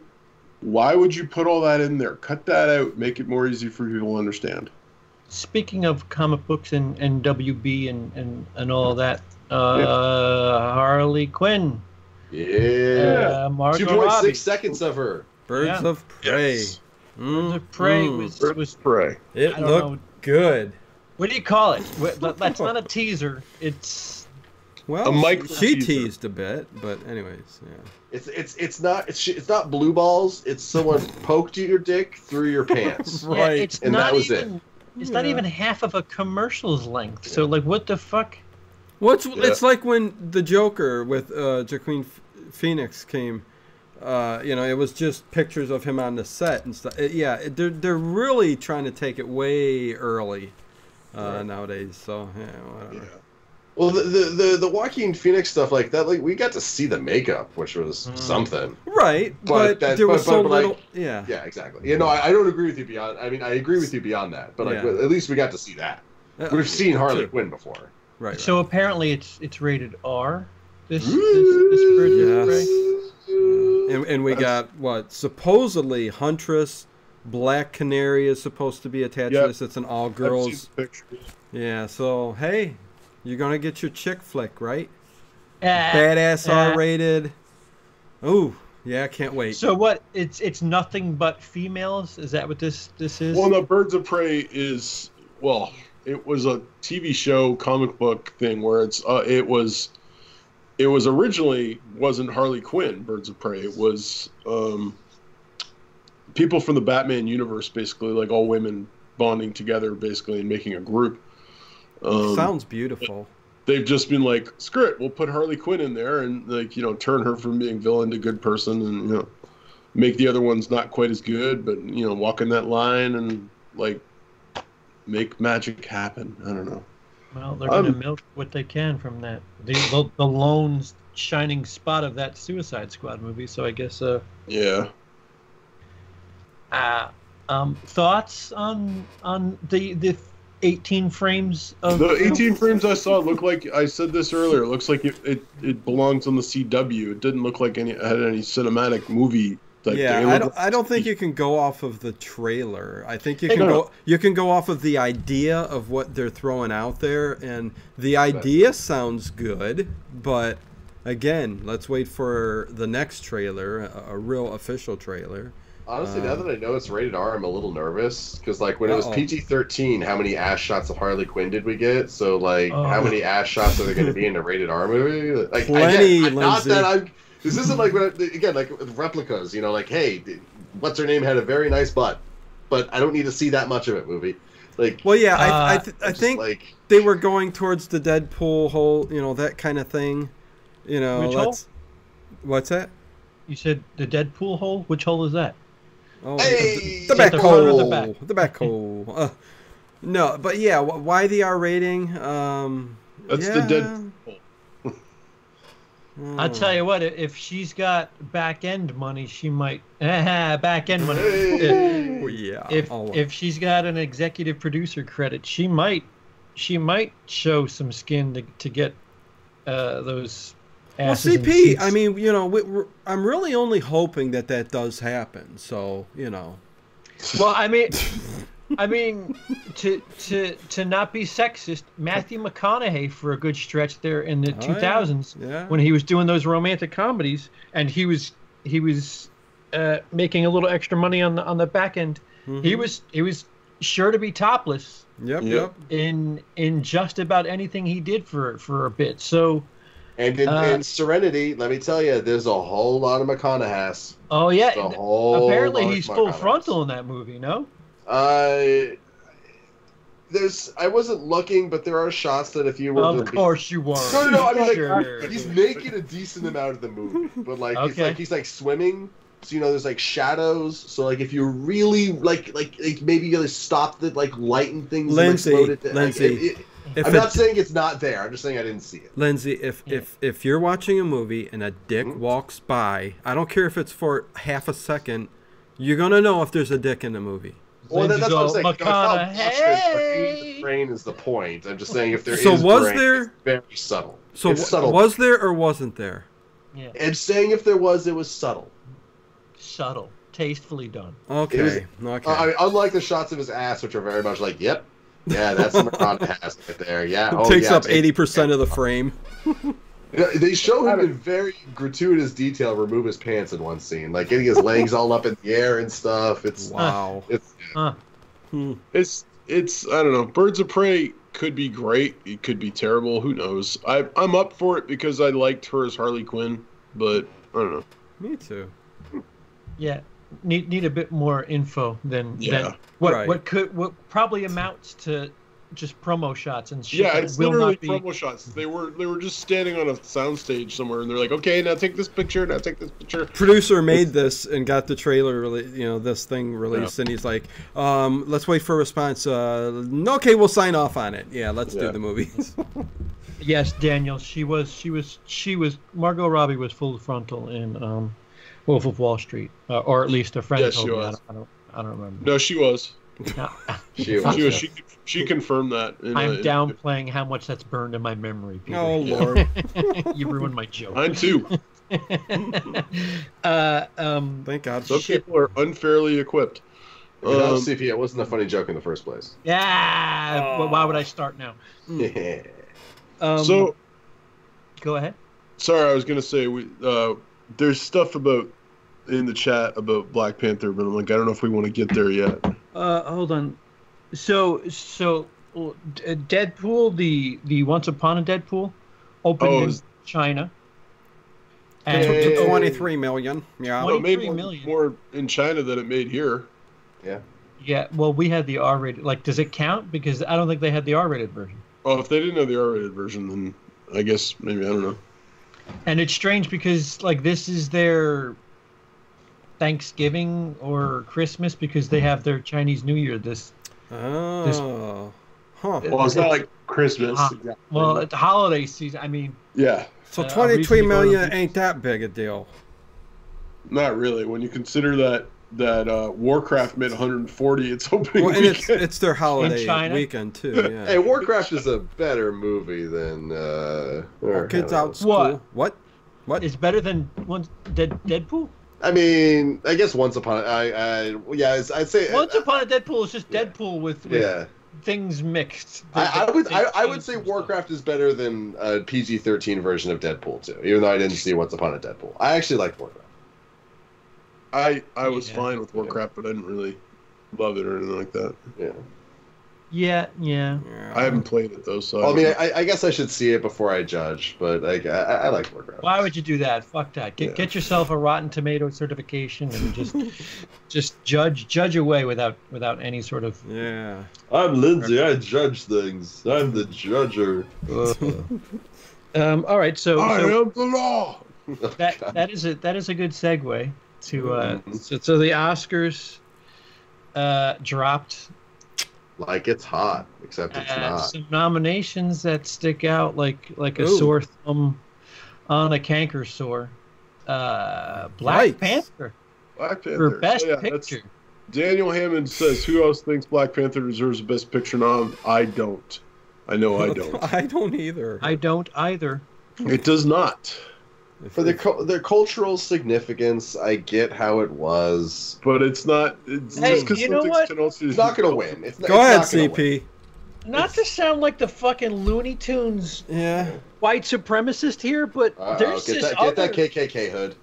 why would you put all that in there? Cut that out. Make it more easy for people to understand. Speaking of comic books and WB and all of that, Harley Quinn. Yeah. Margot 2.6 Robbie. seconds of her. Birds of Prey. Yes. Birds of Prey was Prey. It looked good. What do you call it? That's not a teaser. It's Well, micro she teaser. teased a bit, but anyways, yeah. It's not blue balls. It's someone poked your dick through your pants. Right. It's And not that was even, It's not even half of a commercial's length. So like, what the fuck? It's like when the Joker with Joaquin Phoenix came. It was just pictures of him on the set and stuff. They're really trying to take it way early nowadays. So whatever. Yeah. Well, the Joaquin Phoenix stuff like that, like we got to see the makeup, which was something. Right, but there was so little. Like, yeah, exactly. I don't agree with you beyond. I mean, I agree with you beyond that, but like at least we got to see that. We've seen Harley Quinn before. Right. So apparently it's rated R. This Birds of Prey. And we got supposedly Huntress, Black Canary is supposed to be attached to this. It's an all girls. Yeah. So hey. You're gonna get your chick flick, right? Badass R-rated. Ooh, yeah, I can't wait. So what? It's nothing but females. Is that what this is? Well, the Birds of Prey is it was a TV show comic book thing where it was originally wasn't Harley Quinn Birds of Prey. It was people from the Batman universe, basically, like all women bonding together, basically, and making a group. Sounds beautiful. They've just been like, screw it, we'll put Harley Quinn in there and turn her from being villain to good person and make the other ones not quite as good, but walk in that line and like make magic happen. I don't know. Well, they're going to milk what they can from that. The lone shining spot of that Suicide Squad movie. So I guess. Yeah. Thoughts on the 18 frames of the 18 frames I saw looked like, I said this earlier, it looks like it belongs on the CW. It didn't look like it had any cinematic movie type thing. I don't think you can go off of the trailer. I think you can go off of the idea of what they're throwing out there, and the idea sounds good, but again, let's wait for the next trailer, a real official trailer. Honestly, now that I know it's rated R, I'm a little nervous because, like, when it was PG-13, how many ass shots of Harley Quinn did we get? So, like, how many ass shots are there going to be in a rated R movie? Like, plenty, again, not Lindsey. that I'm. This isn't like again, like with replicas. You know, like, hey, what's her name had a very nice butt, but I don't need to see that much of it. Movie, like. Well, yeah, I think like, they were going towards the Deadpool whole, that kind of thing. Which hole? What's that? You said the Deadpool hole. Which hole is that? Oh, hey! the back the hole. front or the back? The back hole. No, but yeah, why the R rating? That's the Deadpool. I'll tell you what, if she's got back end money, she might back end money. If she's got an executive producer credit, she might show some skin to get those. Well, CP, I mean, I'm really only hoping that does happen. So, Well, I mean, to not be sexist, Matthew McConaughey for a good stretch there in the 2000s when he was doing those romantic comedies, and he was making a little extra money on the back end. Mm-hmm. He was sure to be topless. Yep. In just about anything he did for a bit. So. And in Serenity, let me tell you, there's a whole lot of McConaughey. Oh yeah, apparently he's full frontal in that movie. No. I wasn't looking, but there are shots that if you were. Of course you were. No. I mean, like, he's making a decent amount of the movie, but like he's like swimming. So there's like shadows. So like if you really like maybe you gotta stop the like lighten things. Lindsey. I'm not saying it's not there. I'm just saying I didn't see it. Lindsey, if you're watching a movie and a dick walks by, I don't care if it's for half a second, you're gonna know if there's a dick in the movie. Well, that's what I'm saying. McConaughey. The brain is the point. I'm just saying if there is. So was brain, there? It's very subtle. So it's subtle. Was there or wasn't there? Yeah. I'm saying if there was, it was subtle. Subtle, tastefully done. Okay. I mean, unlike the shots of his ass, which are very much like, yep. Yeah, that's the McConaughey right there. Yeah, it takes up 80% of the frame. They show him in very gratuitous detail remove his pants in one scene, like getting his legs all up in the air and stuff. It's wow. It's I don't know. Birds of Prey could be great. It could be terrible. Who knows? I'm up for it because I liked her as Harley Quinn, but I don't know. Me too. Yeah. Need a bit more info than what probably amounts to just promo shots and shit. Yeah, it's literally promo shots. They were just standing on a soundstage somewhere, and they're like, "Okay, now take this picture. Now take this picture." Producer made this and got the trailer, this thing released, and he's like, "Let's wait for a response." Okay, we'll sign off on it. Yeah, let's do the movie. Yes, Daniel. She was. Margot Robbie was full frontal in Wolf of Wall Street, or at least a friend told me. I don't remember. No, she was. She was. She confirmed that. I'm downplaying how much that's burned in my memory, Peter. Oh Lord, you ruined my joke. Mine too. Thank God. Some people are unfairly equipped. CP, it wasn't a funny joke in the first place. Yeah, but why would I start now? Yeah. So, go ahead. Sorry, I was gonna say there's stuff in the chat about Black Panther, but I'm like, I don't know if we want to get there yet. Hold on. So Deadpool, the Once Upon a Deadpool, opened in China. And 23 million. Yeah. Well, it made more in China than it made here. Yeah. Yeah. Well, we had the R-rated. Like, does it count? Because I don't think they had the R-rated version. Oh, if they didn't have the R-rated version, then I guess maybe I don't know. And it's strange because like this is their Thanksgiving or Christmas because they have their Chinese New Year this. Huh. Well, it's not like Christmas. Exactly. Well, at the holiday season, I mean. Yeah. So 23 million ain't that big a deal. Not really. When you consider that Warcraft made 140 its opening and weekend. it's their holiday weekend too. Yeah. Hey, Warcraft is a better movie than Kids Out School. What? It's better than Deadpool? I mean, I guess Once Upon I'd say Once Upon a Deadpool is just Deadpool with things mixed. I would say Warcraft is better than a PG-13 version of Deadpool too, even though I didn't see Once Upon a Deadpool. I actually liked Warcraft. I was fine with Warcraft, but I didn't really love it or anything like that. Yeah. I haven't played it though, so. Well, I mean, I guess I should see it before I judge, but like I like Warcraft. Why would you do that? Fuck that. Get yourself a Rotten Tomato certification and just judge away without any sort of. Yeah. I'm Lindsey. I judge things. I'm the judger. All right. So I am the law. that is a good segue to so the Oscars dropped. Like it's hot, except it's not. Some nominations that stick out like a sore thumb on a canker sore. Black Panther. Black Panther. For Best Picture. Daniel Hammond says, "Who else thinks Black Panther deserves the Best Picture nom?" I don't. I know I don't. I don't either. I don't either. It does not. For the cultural significance, I get how it was, but it's not. It's just because it's not going to win. Go ahead, CP. Not to sound like the fucking Looney Tunes white supremacist here, but there's get that KKK hood.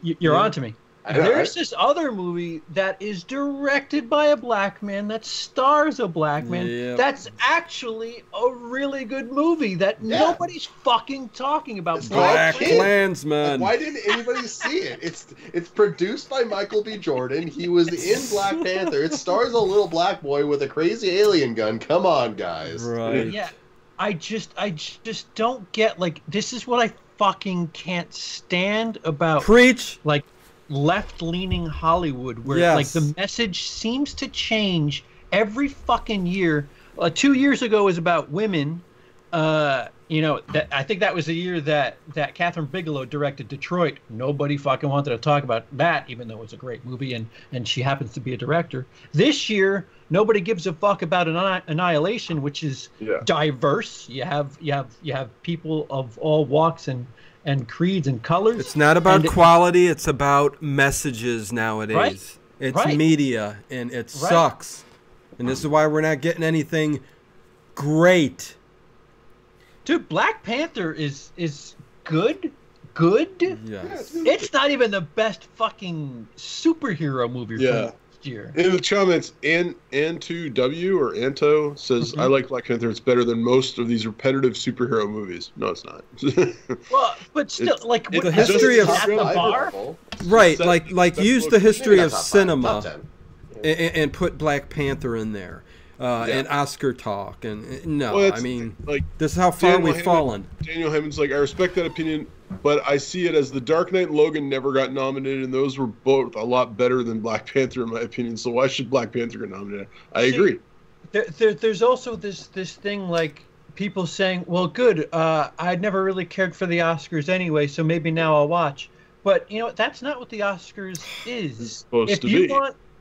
You're on to me. There's this other movie that is directed by a black man, that stars a black man. Yep. That's actually a really good movie that nobody's fucking talking about. It's Black Klansman. Why didn't anybody see it? It's produced by Michael B. Jordan. He was in Black Panther. It stars a little black boy with a crazy alien gun. Come on, guys. Right. Yeah. I just don't get, like, this is what I fucking can't stand about. Preach. Like, left-leaning Hollywood, where like the message seems to change every fucking year. 2 years ago was about women. I think that was the year that Catherine Bigelow directed Detroit. Nobody fucking wanted to talk about that, even though it was a great movie, and she happens to be a director. This year, nobody gives a fuck about Annihilation, which is diverse. You have people of all walks and creeds and colors. It's not about quality, it's about messages nowadays. Right? It's media, and it sucks. And this is why we're not getting anything great. Dude, Black Panther is good. Yes. It's not even the best fucking superhero movie from last year. In the comments, Anto or Anto says, I like Black Panther. It's better than most of these repetitive superhero movies. No, it's not. Well, but still, like, the history of at the bar? Right, like use the history of cinema and put Black Panther in there. And Oscar talk, and I mean, like, this is how far we've fallen. Daniel Hammond's like, I respect that opinion, but I see it as The Dark Knight and Logan never got nominated, and those were both a lot better than Black Panther, in my opinion. So why should Black Panther get nominated? I agree. There's also this thing, like, people saying, well, good, I'd never really cared for the Oscars anyway, so maybe now I'll watch. But, that's not what the Oscars is. It's supposed to be.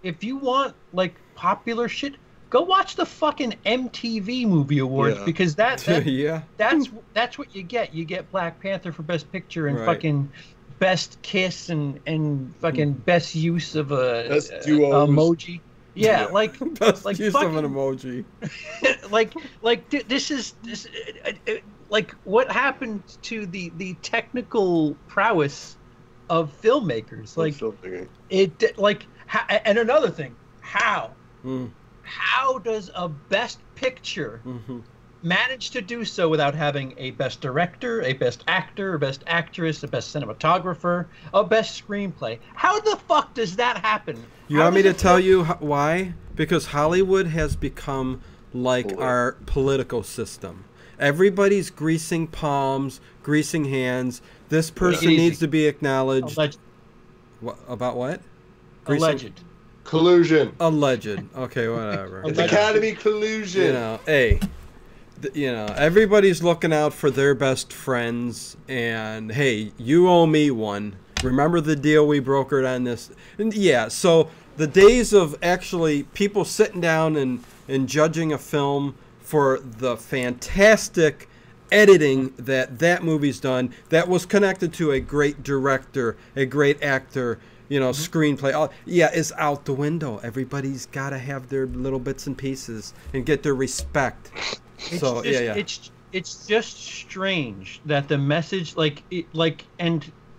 If you want, like, popular shit, go watch the fucking MTV Movie Awards, because that's what you get. You get Black Panther for Best Picture and fucking Best Kiss and fucking Best Use of a emoji. Yeah, like best like use fucking, of an emoji. this is like what happened to the technical prowess of filmmakers. Like and another thing, how. How does a Best Picture manage to do so without having a Best Director, a Best Actor, a Best Actress, a Best Cinematographer, a Best Screenplay? How the fuck does that happen? You want me to tell you why? Because Hollywood has become like our political system. Everybody's greasing palms, greasing hands. This person needs to be acknowledged. Alleged. About what? Alleged. Collusion. Alleged. Okay, whatever. It's Academy collusion. You know, hey, everybody's looking out for their best friends, and hey, you owe me one. Remember the deal we brokered on this? And yeah, so the days of actually people sitting down and judging a film for the fantastic editing that movie's done, that was connected to a great director, a great actor, screenplay, is out the window. Everybody's got to have their little bits and pieces and get their respect. It's just strange that the message,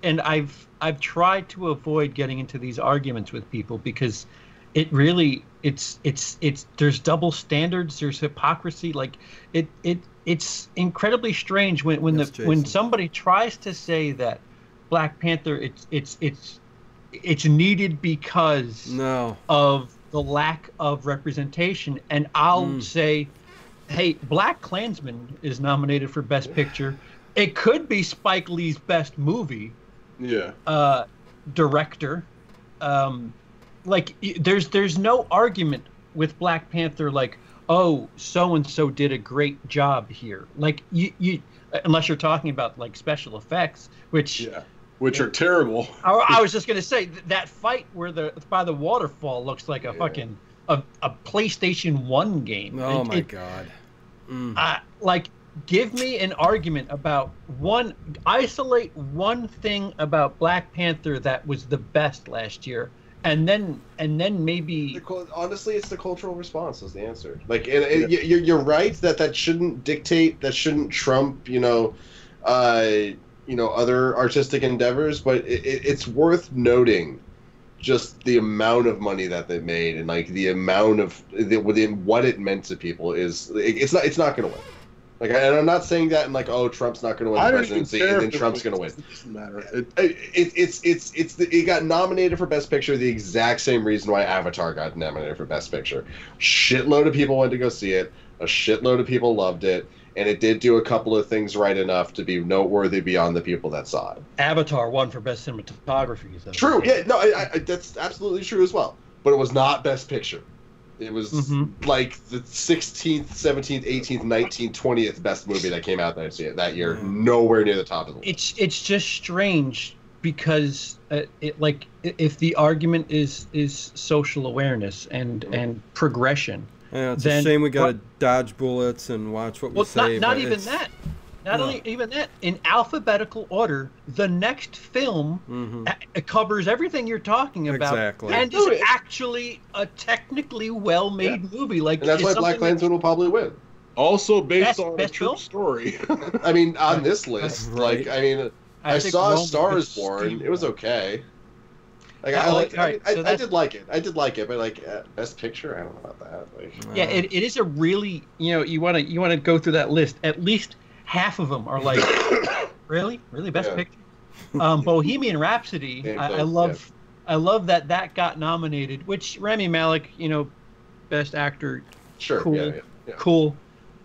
and I've tried to avoid getting into these arguments with people because it really it's there's double standards, there's hypocrisy, it's incredibly strange when somebody tries to say that Black Panther it's needed because of the lack of representation, and I'll say, hey, Black Klansman is nominated for Best Picture. It could be Spike Lee's best movie. Yeah. Director. There's no argument with Black Panther oh, so and so did a great job here. You unless you're talking about special effects, which are terrible. I was just gonna say that fight where by the waterfall looks like a fucking a PlayStation 1 game. Oh my god. Give me an argument about isolate one thing about Black Panther that was the best last year, and then maybe. Honestly, it's the cultural response is the answer. You're right that shouldn't dictate, that shouldn't trump, other artistic endeavors, but it's worth noting just the amount of money that they made and the amount of what it meant to people is it's not going to win. And I'm not saying that in Trump's not going to win the presidency and then Trump's going to win. It doesn't matter. It got nominated for Best Picture the exact same reason why Avatar got nominated for Best Picture. Shitload of people went to go see it. A shitload of people loved it. And it did do a couple of things right enough to be noteworthy beyond the people that saw it. Avatar won for Best Cinematography. True. Yeah. No, that's absolutely true as well. But it was not Best Picture. It was the 16th, 17th, 18th, 19th, 20th best movie that came out that year. Nowhere near the top of the list. It's just strange because if the argument is social awareness and progression. Yeah, it's a shame we got to dodge bullets and watch what we say. Not even that. Only even that. In alphabetical order, the next film covers everything you're talking about, and is actually a technically well-made movie. And that's why Black Klansman will probably win. Also based on a true story. I mean, on this list, I saw A Star Is Born. It was okay. I did like it. But Best Picture, I don't know about that. It is a really you want to go through that list. At least half of them are really Best Picture. Bohemian Rhapsody. I love that got nominated. Which Rami Malek, Best Actor. Sure. Cool.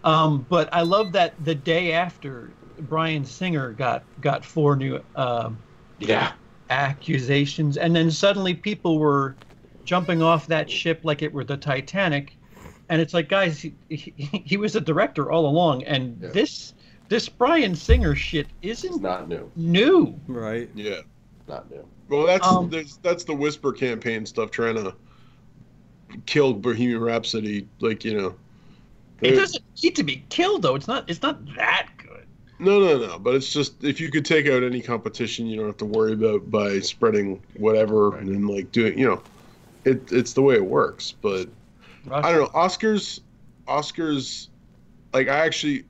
But I love that the day after Bryan Singer got 4 new accusations, and then suddenly people were jumping off that ship like it were the Titanic, and it's guys, he was a director all along, and this Bryan Singer shit isn't not new, right? Yeah, not new. Well, that's the Whisper campaign stuff trying to kill Bohemian Rhapsody, it doesn't need to be killed though. It's not that good. No. But it's just, if you could take out any competition, you don't have to worry about by spreading whatever and then doing, it's the way it works. But I don't know. Oscars, I actually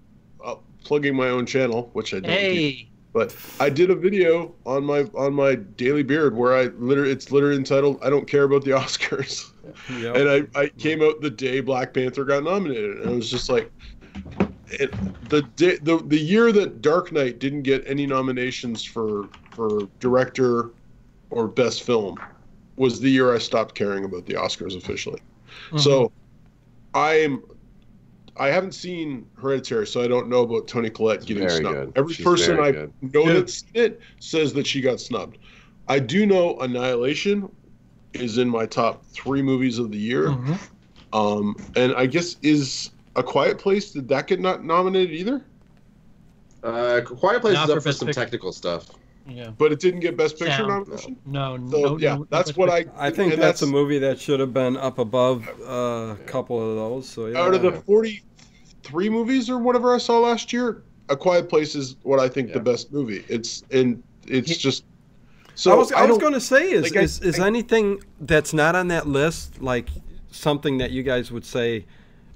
plugging my own channel, which I don't. Hey. But I did a video on my Daily Beard where it's literally entitled "I Don't Care About the Oscars," and I came out the day Black Panther got nominated, and I was just like. The year that Dark Knight didn't get any nominations for director or best film was the year I stopped caring about the Oscars officially. So I haven't seen Hereditary, so I don't know about Toni Collette getting snubbed. Every person I know that's seen it says that she got snubbed. I do know Annihilation is in my top 3 movies of the year. Mm-hmm. And I guess is A Quiet Place, did that get not nominated either? Quiet Place Not is for up for Best some Picture. technical stuff. Yeah. But it didn't get Best Picture Sound. nomination? No. So, yeah, that's what I think and that's a movie that should have been up above a couple of those. So yeah. Out of the 43 movies or whatever I saw last year, A Quiet Place is what I think the best movie. It's just. So I was going to say, like, is anything that's not on that list like something that you guys would say?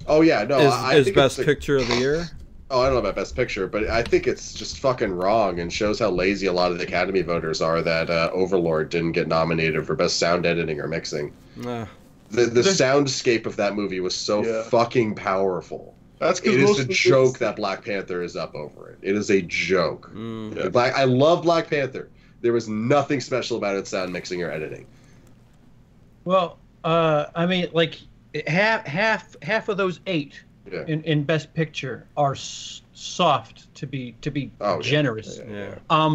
Oh yeah, no, I is think Best it's Picture of the year? Oh, I don't know about Best Picture, but I think it's just fucking wrong and shows how lazy a lot of the Academy voters are that Overlord didn't get nominated for Best Sound Editing or Mixing. The soundscape of that movie was so fucking powerful. That's it is a joke that Black Panther is up over it. It is a joke. I love Black Panther. There was nothing special about its sound mixing or editing. Well, I mean, like half of those 8 in Best Picture are soft to be generous.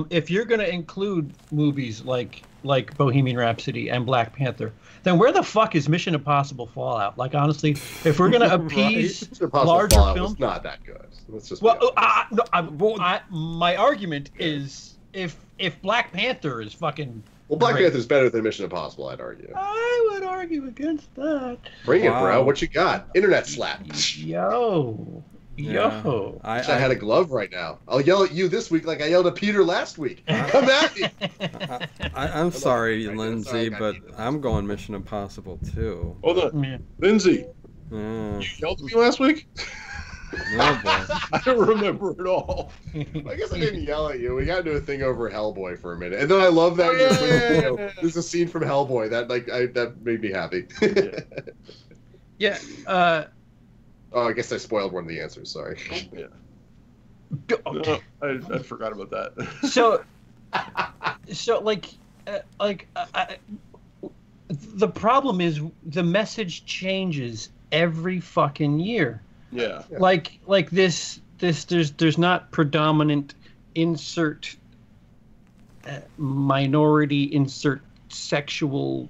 If you're going to include movies like Bohemian Rhapsody and Black Panther, then where the fuck is Mission Impossible Fallout? Like, honestly, if we're going to appease larger Fallout films, was not that good. Let's just my argument is if Black Panther is fucking Black Panther's better than Mission Impossible, I'd argue. I would argue against that. Bring it, bro. What you got? Internet slap. Yo. I had a glove right now. I'll yell at you this week like I yelled at Peter last week. Come at me. I'm sorry, Lindsey, but I'm going Mission Impossible too. Hold on, Lindsey. You yelled at me last week? No, boy. I don't remember at all. I guess I didn't yell at you. We got into a thing over Hellboy for a minute, and then I love that there's a scene from Hellboy that made me happy. Oh, I guess I spoiled one of the answers. Sorry. Yeah. No, I forgot about that. So the problem is the message changes every fucking year. Yeah. Like this there's not predominant insert minority insert sexual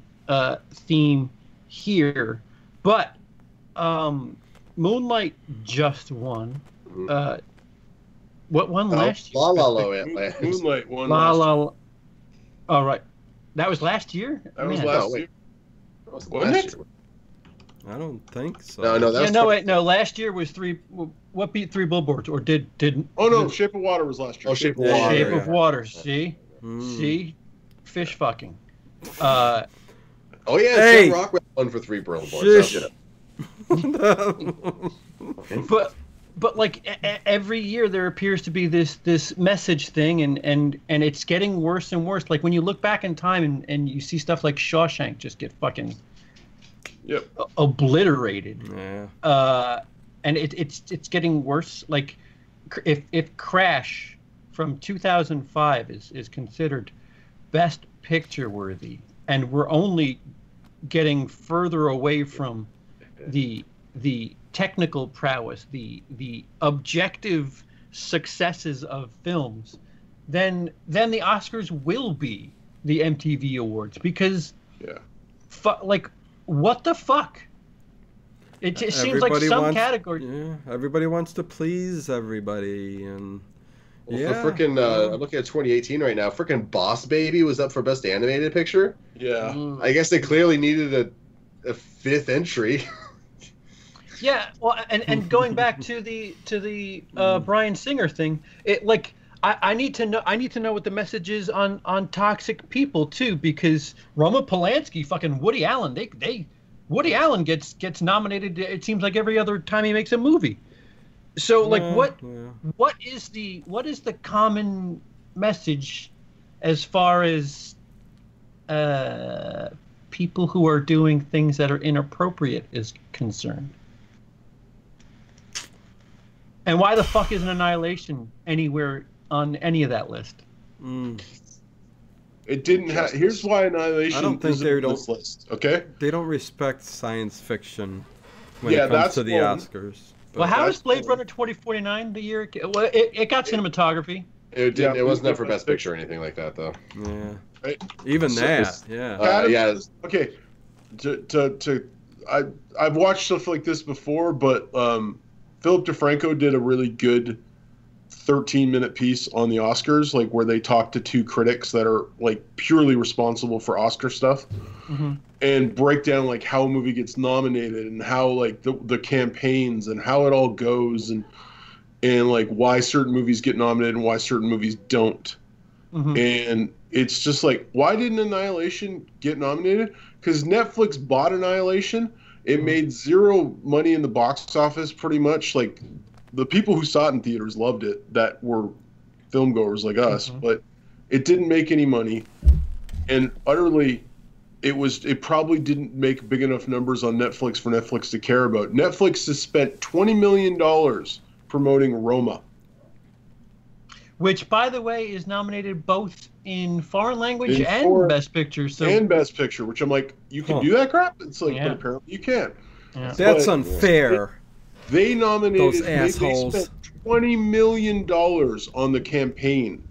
theme here, but Moonlight just won. What won last year? La La Land. Moonlight won. La La. All right, that was last year. That was last year. Wasn't it? I don't think so. No. Last year was What beat 3 Billboards, or did? Oh no, Shape of Water was last year. Oh, Shape of Water. Shape of Water. See, fish fucking. Oh yeah, hey. Sam Rockwell won for 3 Billboards. But like every year there appears to be this message thing, and it's getting worse and worse. Like when you look back in time and you see stuff like Shawshank just get fucking obliterated. Yeah. And it's getting worse. Like if Crash from 2005 is considered Best Picture worthy, and we're only getting further away from the technical prowess, the objective successes of films, then the Oscars will be the MTV Awards, because what the fuck? It seems like some category. Yeah, everybody wants to please everybody, and for frickin' I'm looking at 2018 right now. Frickin' Boss Baby was up for Best Animated Picture. Yeah. I guess they clearly needed a 5th entry. Yeah, well, and going back to the Bryan Singer thing, I need to know what the message is on Toxic People too, because Roman Polanski, fucking Woody Allen, Woody Allen gets nominated. It seems like every other time he makes a movie. So what is the common message as far as people who are doing things that are inappropriate is concerned? And why the fuck isn't Annihilation anywhere on any of that list? It didn't have. Here's why Annihilation. I don't think isn't on this list. Okay. They don't respect science fiction when it comes to the Oscars. Well, how is Blade Runner 2049 the year? Well, it got cinematography. It didn't. It wasn't up for Best Picture or anything like that, though. Yeah. Right? Even that. Yeah. Okay. I've watched stuff like this before, but Philip DeFranco did a really good 13-minute piece on the Oscars, like where they talk to two critics that are like purely responsible for Oscar stuff, and break down like how a movie gets nominated and how like the campaigns and how it all goes and like why certain movies get nominated and why certain movies don't. And it's just like, why didn't Annihilation get nominated? Because Netflix bought Annihilation. It made zero money in the box office, pretty much. Like, the people who saw it in theaters loved it, that were film goers like us, but it didn't make any money. And utterly, it probably didn't make big enough numbers on Netflix for Netflix to care about. Netflix has spent $20 million promoting Roma. Which, by the way, is nominated both in foreign language and Best Picture. And Best Picture, which I'm like, you can do that crap? It's like, but apparently you can't. Yeah. That's unfair. They nominated those assholes. They spent $20 million on the campaign,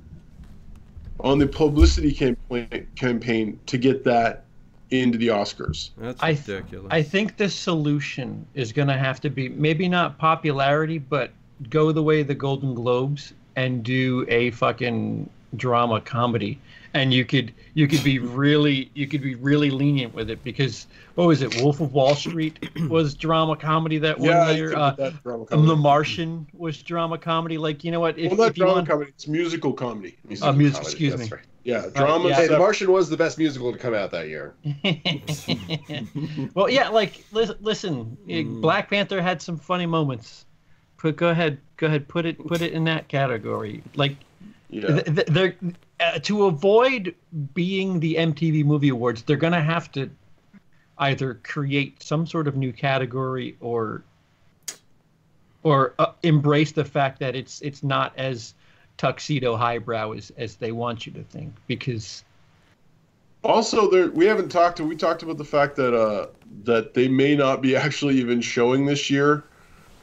on the publicity campaign to get that into the Oscars. That's ridiculous. I think the solution is going to have to be maybe not popularity, but go the way of the Golden Globes and do a fucking drama comedy, and you could be really lenient with it, because what was it? Wolf of Wall Street was drama comedy that one year. The Martian was drama comedy. Like, you know what? Not drama comedy. It's musical comedy. Excuse me. Right. Yeah, drama. Hey, The Martian was the best musical to come out that year. Well, yeah. Like, listen, Black Panther had some funny moments. Go ahead. Put it in that category. Like, they're to avoid being the MTV Movie Awards, they're gonna have to either create some sort of new category or embrace the fact that it's not as tuxedo highbrow as they want you to think. Because also we talked about the fact that they may not be actually even showing this year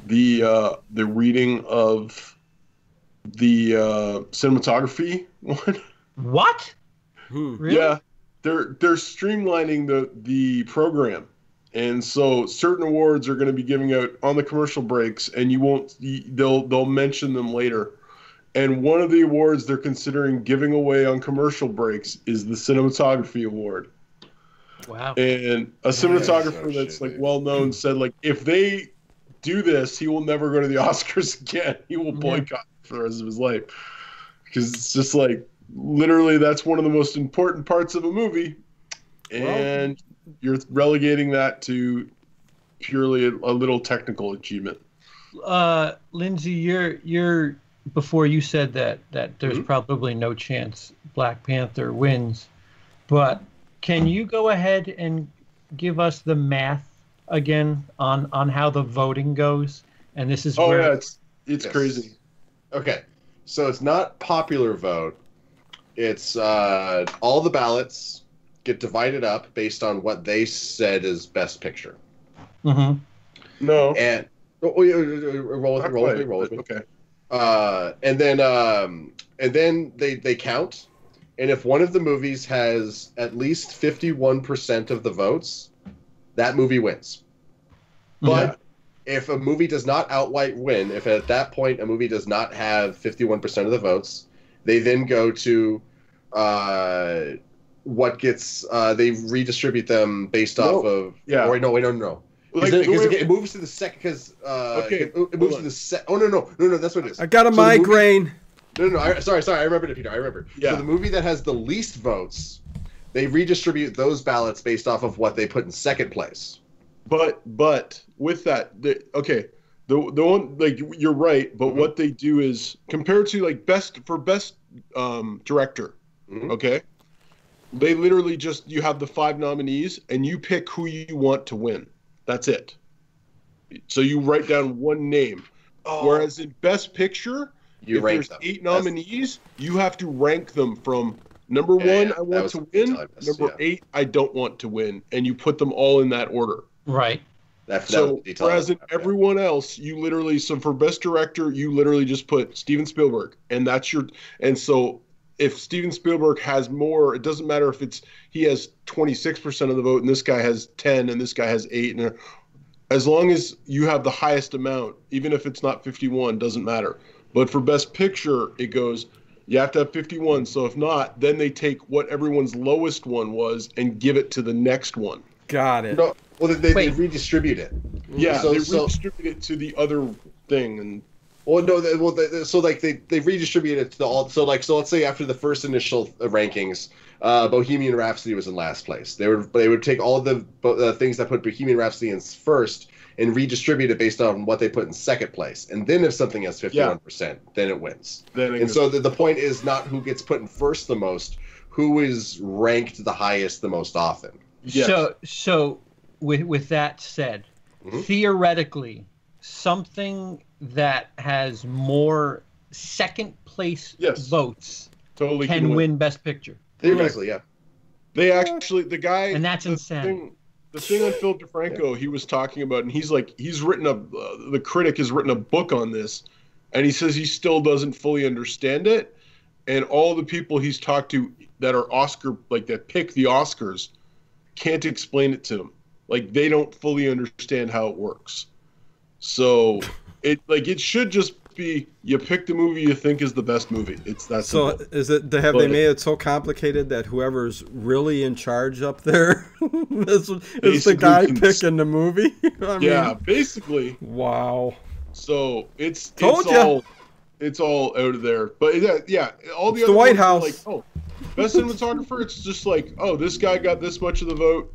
the reading of the cinematography one. What? Really? Yeah, they're streamlining the program, and so certain awards are going to be giving out on the commercial breaks, and they'll mention them later. And one of the awards they're considering giving away on commercial breaks is the cinematography award. Wow. And a cinematographer that's like well known said, like, if they do this, he will never go to the Oscars again. He will boycott for the rest of his life, because it's just like, literally, that's one of the most important parts of a movie, and you're relegating that to purely a little technical achievement. Lindsey, you're before you said that there's probably no chance Black Panther wins, but can you go ahead and give us the math again on how the voting goes? And this is it's crazy. Okay, so it's not popular vote. It's all the ballots get divided up based on what they said is Best Picture. No. And roll with me. Okay. And then they count, and if one of the movies has at least 51% of the votes, that movie wins. But if a movie does not outright win, if at that point a movie does not have 51% of the votes, they then go to what gets they redistribute them based off of. No. Like, it moves to the second, because it moves to the second. Oh no, that's what it is. I got a migraine. Sorry, I remembered it, Peter. I remember. Yeah. So the movie that has the least votes, they redistribute those ballots based off of what they put in second place. But with that, the one, like, you're right. But what they do is, compared to like best director, okay, they literally just, you have the 5 nominees and you pick who you want to win. That's it. So you write down one name. Whereas in Best Picture, if there's 8 nominees, you have to rank them from number 1, I want to win, number 8, I don't want to win, and you put them all in that order. Right. So whereas in everyone else, you literally, so for best director, you literally just put Steven Spielberg, and that's your, and so if Steven Spielberg has more, it doesn't matter if he has 26% of the vote and this guy has 10 and this guy has 8, and as long as you have the highest amount, even if it's not 51, doesn't matter. But for best picture, it goes, you have to have 51. So if not, then they take what everyone's lowest one was and give it to the next one. Got it. No, well, they redistribute it. Yeah, they redistribute it to the other thing, and they redistribute it to all. So let's say after the first initial rankings, Bohemian Rhapsody was in last place. They would take all of the things that put Bohemian Rhapsody in first and redistribute it based on what they put in second place. And then if something has 51%, then it wins. So the point is not who gets put in first the most, who is ranked the highest the most often. Yes. So with that said, theoretically, something that has more second place votes totally can win Best Picture. Theoretically, yeah. They actually, the guy, and that's insane. The thing on Philip DeFranco he was talking about, and he's written the critic has written a book on this, and he says he still doesn't fully understand it, and all the people he's talked to that are that pick the Oscars can't explain it to him. Like, they don't fully understand how it works. So it should just be, you pick the movie you think is the best movie. It's that simple. So they made it so complicated that whoever's really in charge up there is the guy picking the movie? Basically. Wow. So it's all out of there. But all the other White House. Like, best cinematographer, it's just like, this guy got this much of the vote,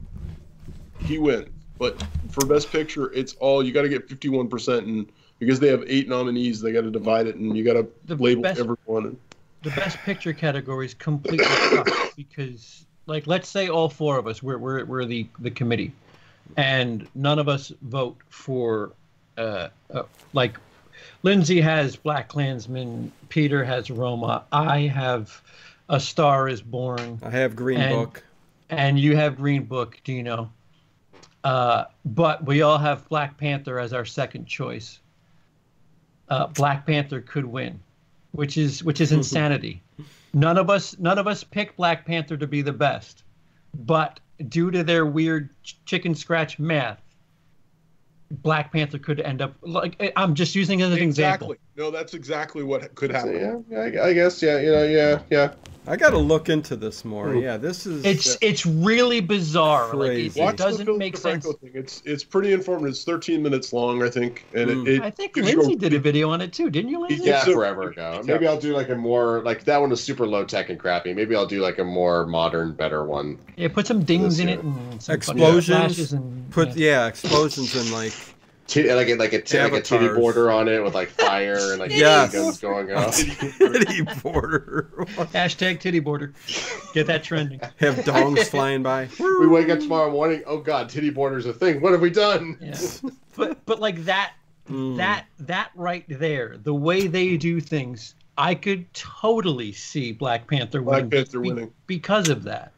he wins. But for best picture, it's all, you got to get 51%, and because they have 8 nominees, they got to divide it, and you got to label everyone. The best picture category is completely tough because, like, let's say all 4 of us we're the committee, and none of us vote for like Lindsey has Black Klansman, Peter has Roma, I have A Star Is Born, I have Green Book, and you have Green Book, Dino. But we all have Black Panther as our second choice. Black Panther could win, which is insanity. None of us pick Black Panther to be the best, but due to their weird chicken scratch math, Black Panther could end up like, I'm just using it as an example. No, that's exactly what could happen. I guess. Yeah. I got to look into this more. Yeah, this is. It's really bizarre. Crazy. Like, it doesn't make sense. Thing. It's pretty informative. It's 13 minutes long, I think, and I think Lindsey did a video on it too, didn't you, Lindsey? Yeah, forever ago. Maybe I'll do like a more that one was super low tech and crappy. Maybe I'll do like a more modern, better one. Yeah, put some dings in it and some explosions. And explosions and like. Like a titty border on it with like fire and like guns going off. Titty border. Hashtag titty border. Get that trending. Have dongs flying by. We wake up tomorrow morning. Oh God, titty border's a thing. What have we done? Yeah. But like that right there, the way they do things, I could totally see Black Panther winning because of that.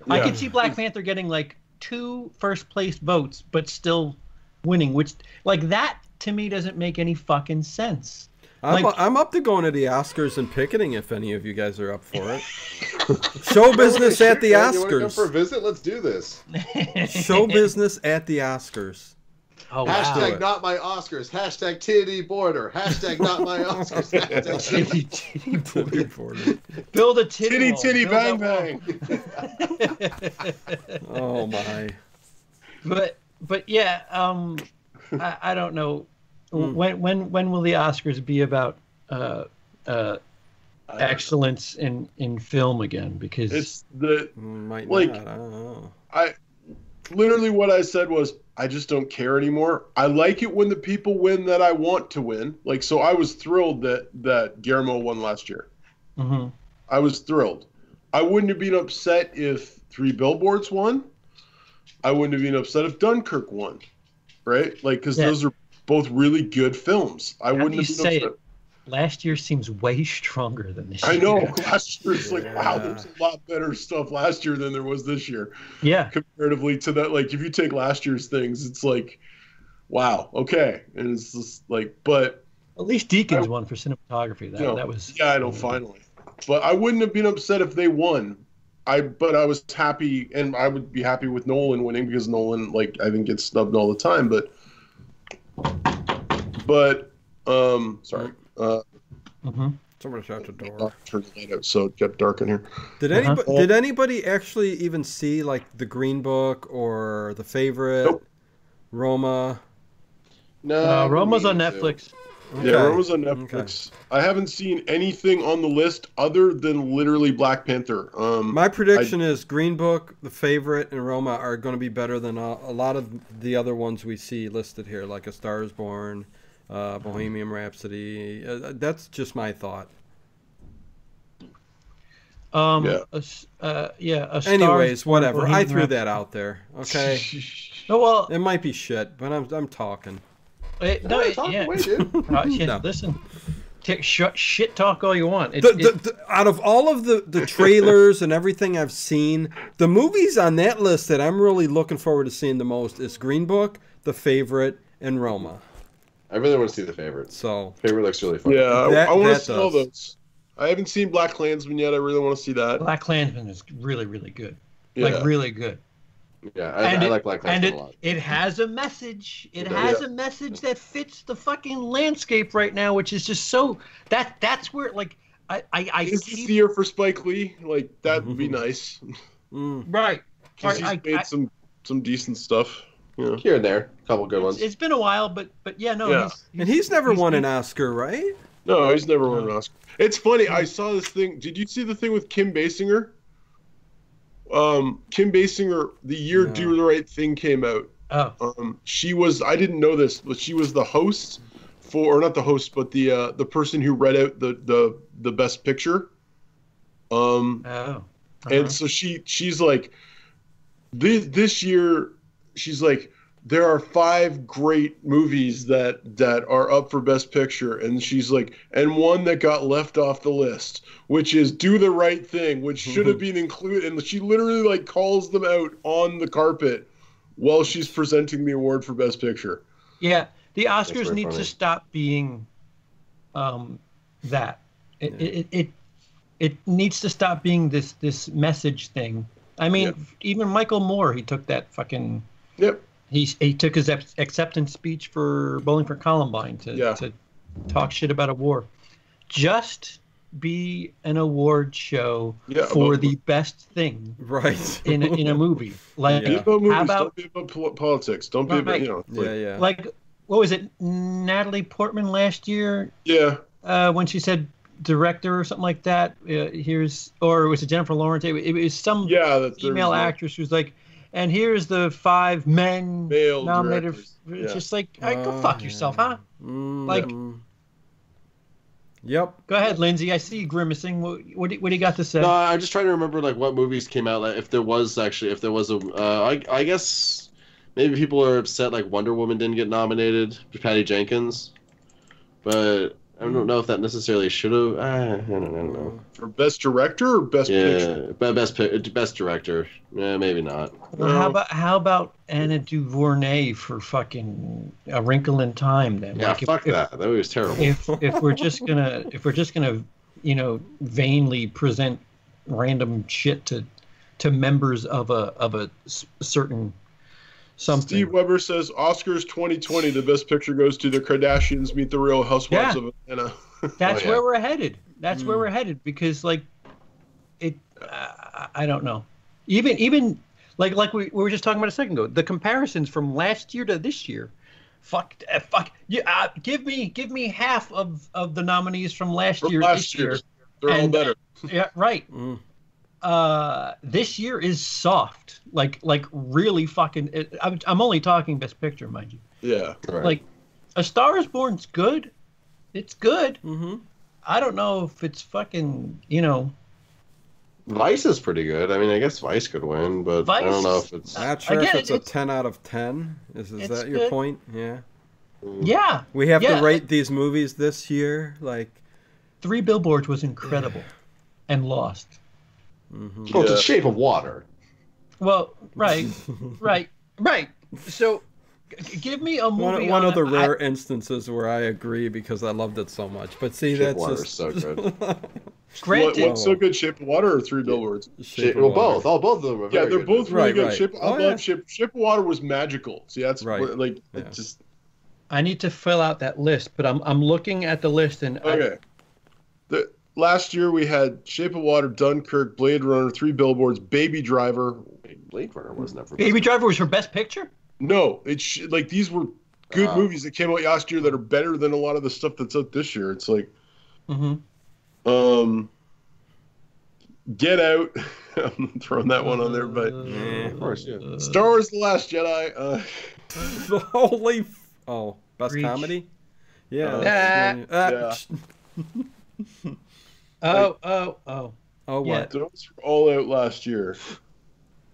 Yeah. I could see Black Panther getting like 2 first place votes, but still winning, which like that to me doesn't make any fucking sense. I'm up to going to the Oscars and picketing if any of you guys are up for it. Show business at the Oscars. You want to come for a visit? Let's do this. Show business at the Oscars. Oh, hashtag not my Oscars. Hashtag titty border. Hashtag not my Oscars. Hashtag titty border. Build a titty bang bang. Oh my. But yeah, I don't know when will the Oscars be about excellence in film again? Because it's the not, I don't know. I literally what I said was I just don't care anymore. I like it when the people win that I want to win. Like, so I was thrilled that Guillermo won last year. Mm-hmm. I was thrilled. I wouldn't have been upset if 3 Billboards won. I wouldn't have been upset if Dunkirk won, right? Like, because those are both really good films. I wouldn't have been upset. Last year seems way stronger than this year. I know. Last year, it's like, wow, there's a lot better stuff last year than there was this year. Yeah. Comparatively to that, like, if you take last year's things, it's like, wow, okay, and it's just like, but At least Deakins won for cinematography. That was. Yeah, I know, finally. But I wouldn't have been upset if they won. But I was happy, and I would be happy with Nolan winning because Nolan, like, I think gets snubbed all the time. But sorry. Somebody shut the door. Turn the light out so it got dark in here. Did anybody actually even see like the Green Book or The Favorite? Nope. Roma? No, Roma's on Netflix. Okay. Yeah, Roma's on Netflix. Okay. I haven't seen anything on the list other than literally Black Panther. My prediction is Green Book, The Favorite, and Roma are going to be better than a lot of the other ones we see listed here, like A Star Is Born, Bohemian Rhapsody. That's just my thought. Anyways, whatever. I threw that out there. Okay. Well, it might be shit, but I'm talking. Listen, shit talk all you want. Out of all of the trailers and everything I've seen, the movies on that list that I'm really looking forward to seeing the most is Green Book, The Favorite, and Roma. I really want to see The Favorite. So Favorite looks really fun. Yeah, I want to see all those. I haven't seen Black Klansman yet. I really want to see that. Black Klansman is really, really good. Yeah. Like, really good. Yeah, I like Black Klansman a lot. It has a message. It has a message that fits the fucking landscape right now, which is just so... That's where, like, Is this the year for Spike Lee? Like, that would be nice. Right. Because he's made some decent stuff. Yeah. Here and there. A couple good ones. It's been a while, but yeah, no. Yeah. He's never won an Oscar, right? No, he's never won an Oscar. It's funny. I saw this thing. Did you see the thing with Kim Basinger? Kim Basinger, the year Do the Right Thing came out. Oh. She was, I didn't know this, but she was the host for, or not the host, but the person who read out the best picture. And so she's like, this year, she's like, there are 5 great movies that are up for Best Picture, and she's like, and one that got left off the list, which is Do the Right Thing, which should have been included. And she literally like calls them out on the carpet while she's presenting the award for Best Picture. Yeah, the Oscars need to stop being that. It needs to stop being this message thing. I mean, even Michael Moore, he took that fucking. Yep. He took his acceptance speech for Bowling for Columbine to talk shit about a war. Just be an award show for the best thing, right? In a movie. Like, be about movies, how about, don't be about politics? Don't be about Like, what was it? Natalie Portman last year? Yeah. When she said director or something like that. Or was it Jennifer Lawrence? It was some female actress who's like. And here's the 5 men male nominated. Directors. It's just like, go fuck yourself, huh? Like, yep. Go ahead, Lindsay. I see you grimacing. What do you got to say? No, I'm just trying to remember like what movies came out. Like, if there was a, I guess maybe people are upset like Wonder Woman didn't get nominated for Patty Jenkins, but I don't know if that necessarily should have. I don't know. For best director or best picture? Best director. Yeah, maybe not. Well, how about Anna DuVernay for fucking A Wrinkle in Time then? Yeah, like, that. That movie was terrible. If we're just gonna vainly present random shit to members of a certain something. Steve Weber says Oscars 2020, the best picture goes to The Kardashians Meet the Real Housewives of Atlanta. That's where we're headed. That's where we're headed because like it. I don't know. Even like we were just talking about a second ago. The comparisons from last year to this year. Fuck. Yeah. Give me half of the nominees from last year. This year. They're all better. Yeah. Right. This year is soft, like really fucking. I'm only talking Best Picture, mind you. Yeah, right. Like, A Star Is Born's good. It's good. Mm-hmm. I don't know if it's fucking Vice is pretty good. I mean, I guess Vice could win, but I don't know if it's. Not sure if it's a 10 out of 10. Is that your point? Yeah. Yeah. We have to rate these movies this year, like. 3 Billboards was incredible, and Lost. Mm-hmm. Oh, it's The Shape of Water. Well, right. So, Give me a movie. One of the rare instances where I agree because I loved it so much. But see, Shape of that's Water just is so good. Granted, What's so good, Shape of Water or Three Billboards? Well, both. Both of them are very they're good. both really good. Right. I love Shape of Water was magical. See, that's right. it just. I need to fill out that list, but I'm looking at the list and okay. Last year we had Shape of Water, Dunkirk, Blade Runner, Three Billboards, Baby Driver. Blade Runner wasn't that for Baby Driver was for Best Picture? No, these were good movies that came out last year that are better than a lot of the stuff that's out this year. It's like, Get Out. I'm throwing that one on there, but of course, yeah. Star Wars: The Last Jedi. Holy. Best Reach. Comedy. Yeah. Yeah. Oh, what? yeah. Those were all out last year.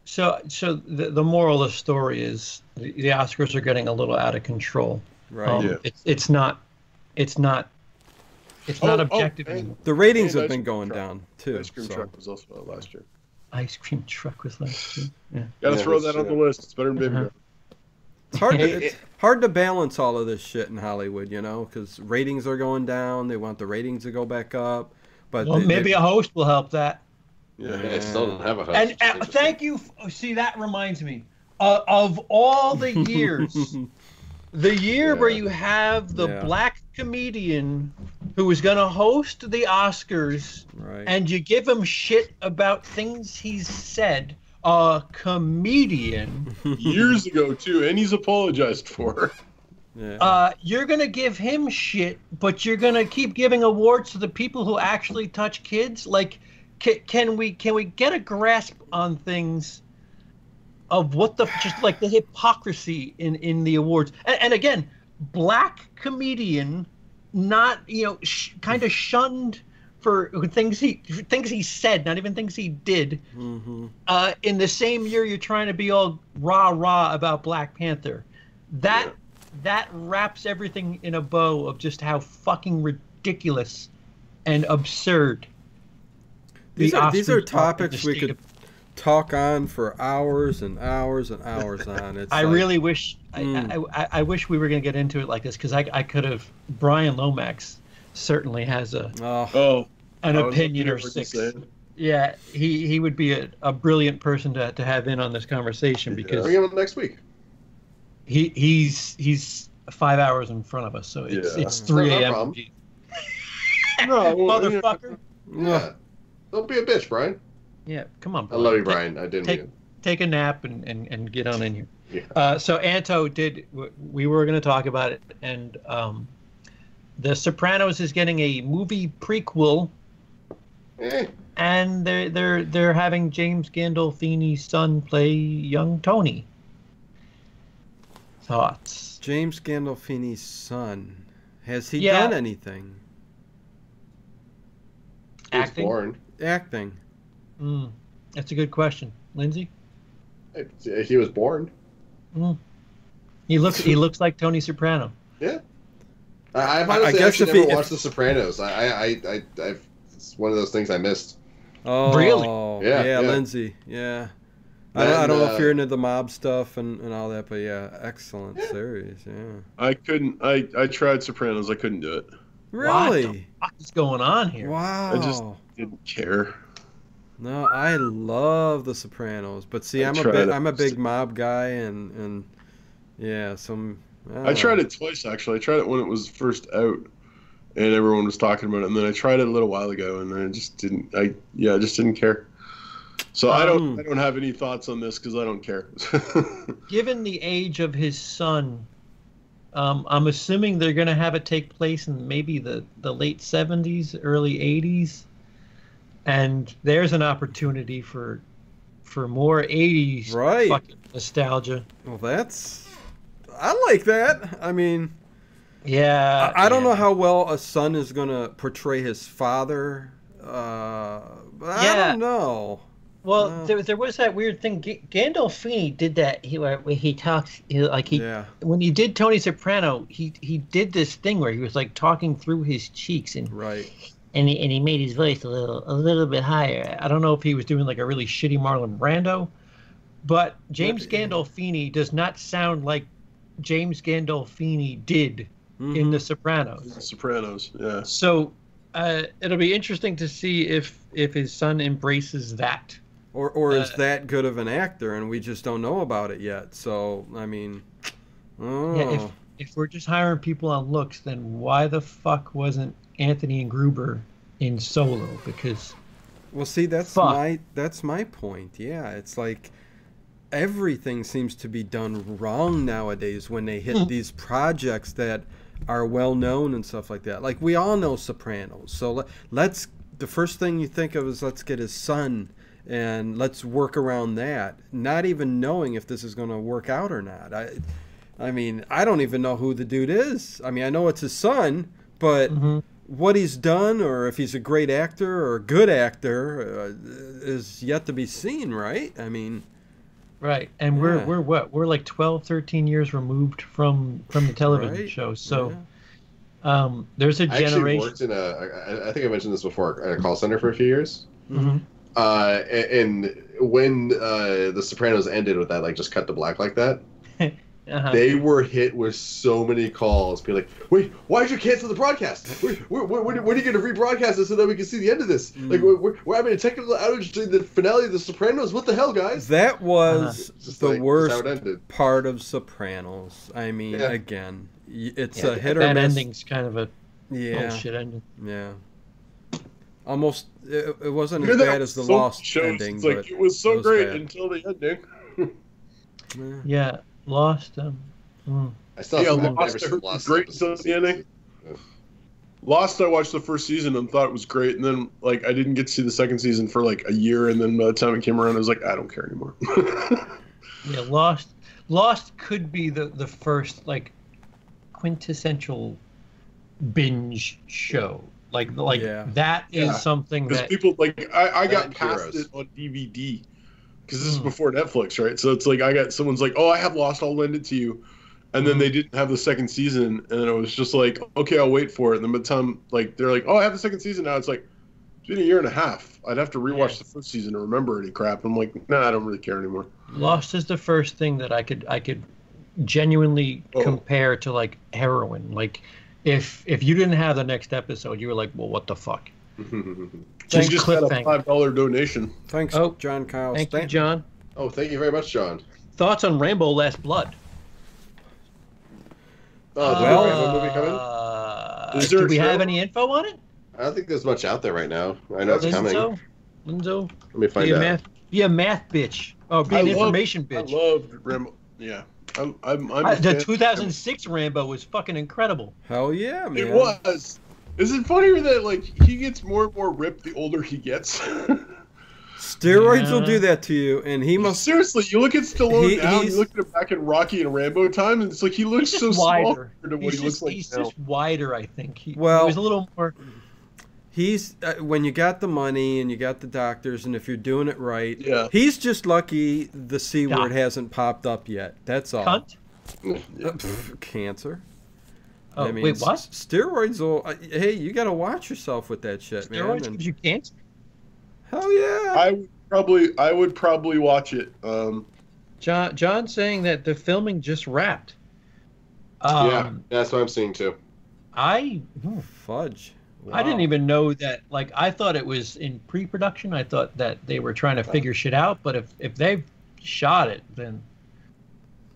So the moral of the story is the Oscars are getting a little out of control. Right. It's not objective and anymore. The ratings have Ice been Cream going Truck. down too. Ice Cream Truck was also out last year. Ice Cream Truck was last year. Yeah. Gotta Yeah, throw that's that on the true. list. It's better than Baby Driver. It's hard to balance all of this shit in Hollywood, because ratings are going down. They want the ratings to go back up, but Well, maybe a host will help that. Yeah, it still doesn't have a host. And thank you. See, that reminds me of all the years, the year where you have the black comedian who is going to host the Oscars, right. and you give him shit about things he's said. A comedian Years ago too, and he's apologized for. Yeah. you're gonna give him shit, but you're gonna keep giving awards to the people who actually touch kids. Like, can we get a grasp on things of what just like the hypocrisy in the awards? And again, black comedian, not kind of shunned for things he said, not even things he did. In the same year, you're trying to be all rah about Black Panther. That wraps everything in a bow of just how fucking ridiculous and absurd. These are topics we could talk on for hours and hours and hours on. I really wish I wish we were going to get into it like this, because I could have. Brian Lomax certainly has an opinion or six. Yeah, he would be a brilliant person to have in on this conversation, because bring him up next week. He's 5 hours in front of us, so it's 3 a.m. No, Motherfucker. Yeah. Don't be a bitch, Brian. Yeah, come on, I Brian. love you, Brian. I didn't mean it. Take a nap and get on in here. Yeah. So Anto we were going to talk about it, and The Sopranos is getting a movie prequel, and they're having James Gandolfini's son play young Tony. Thoughts? James Gandolfini's son. Has he done anything? He was Acting? born. Acting. That's a good question, Lindsey. He was born. He looks like Tony Soprano. Yeah. I've honestly actually never watched The Sopranos. It's one of those things I missed. Oh, really? Yeah, Lindsey. Yeah. I don't know if you're into the mob stuff and all that, but excellent series. Yeah. I couldn't. I tried Sopranos. I couldn't do it. Really? What the fuck is going on here? Wow. I just didn't care. No, I love The Sopranos, but see, I'm a big mob guy, and some. I tried it twice actually. I tried it when it was first out, and everyone was talking about it, and then I tried it a little while ago, and then I just didn't. I just didn't care. So I don't have any thoughts on this because I don't care. Given the age of his son, I'm assuming they're going to have it take place in maybe the late 70s, early 80s. And there's an opportunity for more 80s fucking nostalgia. Well, I like that. I mean, yeah. I don't know how well a son is going to portray his father. But I don't know. Well, there was that weird thing. Gandolfini did that. He talks when he did Tony Soprano. He did this thing where he was like talking through his cheeks and he made his voice a little bit higher. I don't know if he was doing like a really shitty Marlon Brando, but James Gandolfini does not sound like James Gandolfini did in The Sopranos. The Sopranos, yeah. So it'll be interesting to see if his son embraces that. Or is that good of an actor and we just don't know about it yet? So, I mean, yeah, if we're just hiring people on looks, then why the fuck wasn't Anthony and Gruber in Solo? Because well, see, that's my point. Yeah, it's like everything seems to be done wrong nowadays when they hit these projects that are well known and stuff like that. Like we all know Sopranos, so let's the first thing you think of is let's get his son and let's work around that, not even knowing if this is going to work out or not. I mean, I don't even know who the dude is. I mean, I know it's his son, but what he's done or if he's a great actor or a good actor is yet to be seen, right? I mean, right. And we're what? We're like 12, 13 years removed from the television show. So there's a generation. I actually worked in I think I mentioned this before, at a call center for a few years. And when The Sopranos ended with that, like, just cut to black like that, they were hit with so many calls, being like, "Wait, why did you cancel the broadcast? When are you going to rebroadcast this so that we can see the end of this? Like, we're having a technical outage to the finale of The Sopranos. What the hell, guys?" That was the worst part of Sopranos. I mean, again, it's a hit or miss. That ending's kind of a bullshit ending. Yeah. Almost, it wasn't as bad as the Lost ending. It's like, it was so great until the ending. Yeah, Lost. I still Lost great until the ending. Lost, I watched the first season and thought it was great, and then like I didn't get to see the second season for like a year, and then by the time it came around, I was like, I don't care anymore. Yeah, Lost could be the first like quintessential binge show. Like that is something that people like. I got past it on DVD because this is before Netflix, right? So it's like someone's like, "Oh, I have Lost. I'll lend it to you," and then they didn't have the second season, and it was just like, "Okay, I'll wait for it." And then by the time like they're like, "Oh, I have the second season now," it's like it's been a year and a half. I'd have to rewatch the first season to remember any crap. I'm like, nah, I don't really care anymore. Lost is the first thing that I could genuinely compare to like heroin, like. If you didn't have the next episode, you were like, well, what the fuck? Just had a $5 donation. Thanks, John Kyle. Thank you, John. Oh, thank you very much, John. Thoughts on Rambo: Last Blood? Rambo movie coming? Do we have any info on it? I don't think there's much out there right now. I know it's coming. Linzo? Let me find out. Be a math bitch. Oh, be an information bitch. I loved Rambo. Yeah. The 2006 Rambo was fucking incredible. Hell yeah, man. It was. Is it funnier that like he gets more and more ripped the older he gets? Steroids will do that to you, and he must. Seriously, you look at Stallone now. You look at him back in Rocky and Rambo time, and it's like he looks so small compared to what he looks like now. He's just wider, I think. He was a little more. He's when you got the money and you got the doctors, and if you're doing it right, he's just lucky the C word hasn't popped up yet. That's all. Cunt? Cancer. Oh, I mean, wait, what? Steroids will. Hey, you got to watch yourself with that shit, man. Steroids gives you cancer? Hell yeah! I would probably watch it. John's saying that the filming just wrapped. Yeah, that's what I'm seeing too. Fudge. Wow. I didn't even know that. Like, I thought it was in pre-production. I thought that they were trying to figure shit out. But if they've shot it, then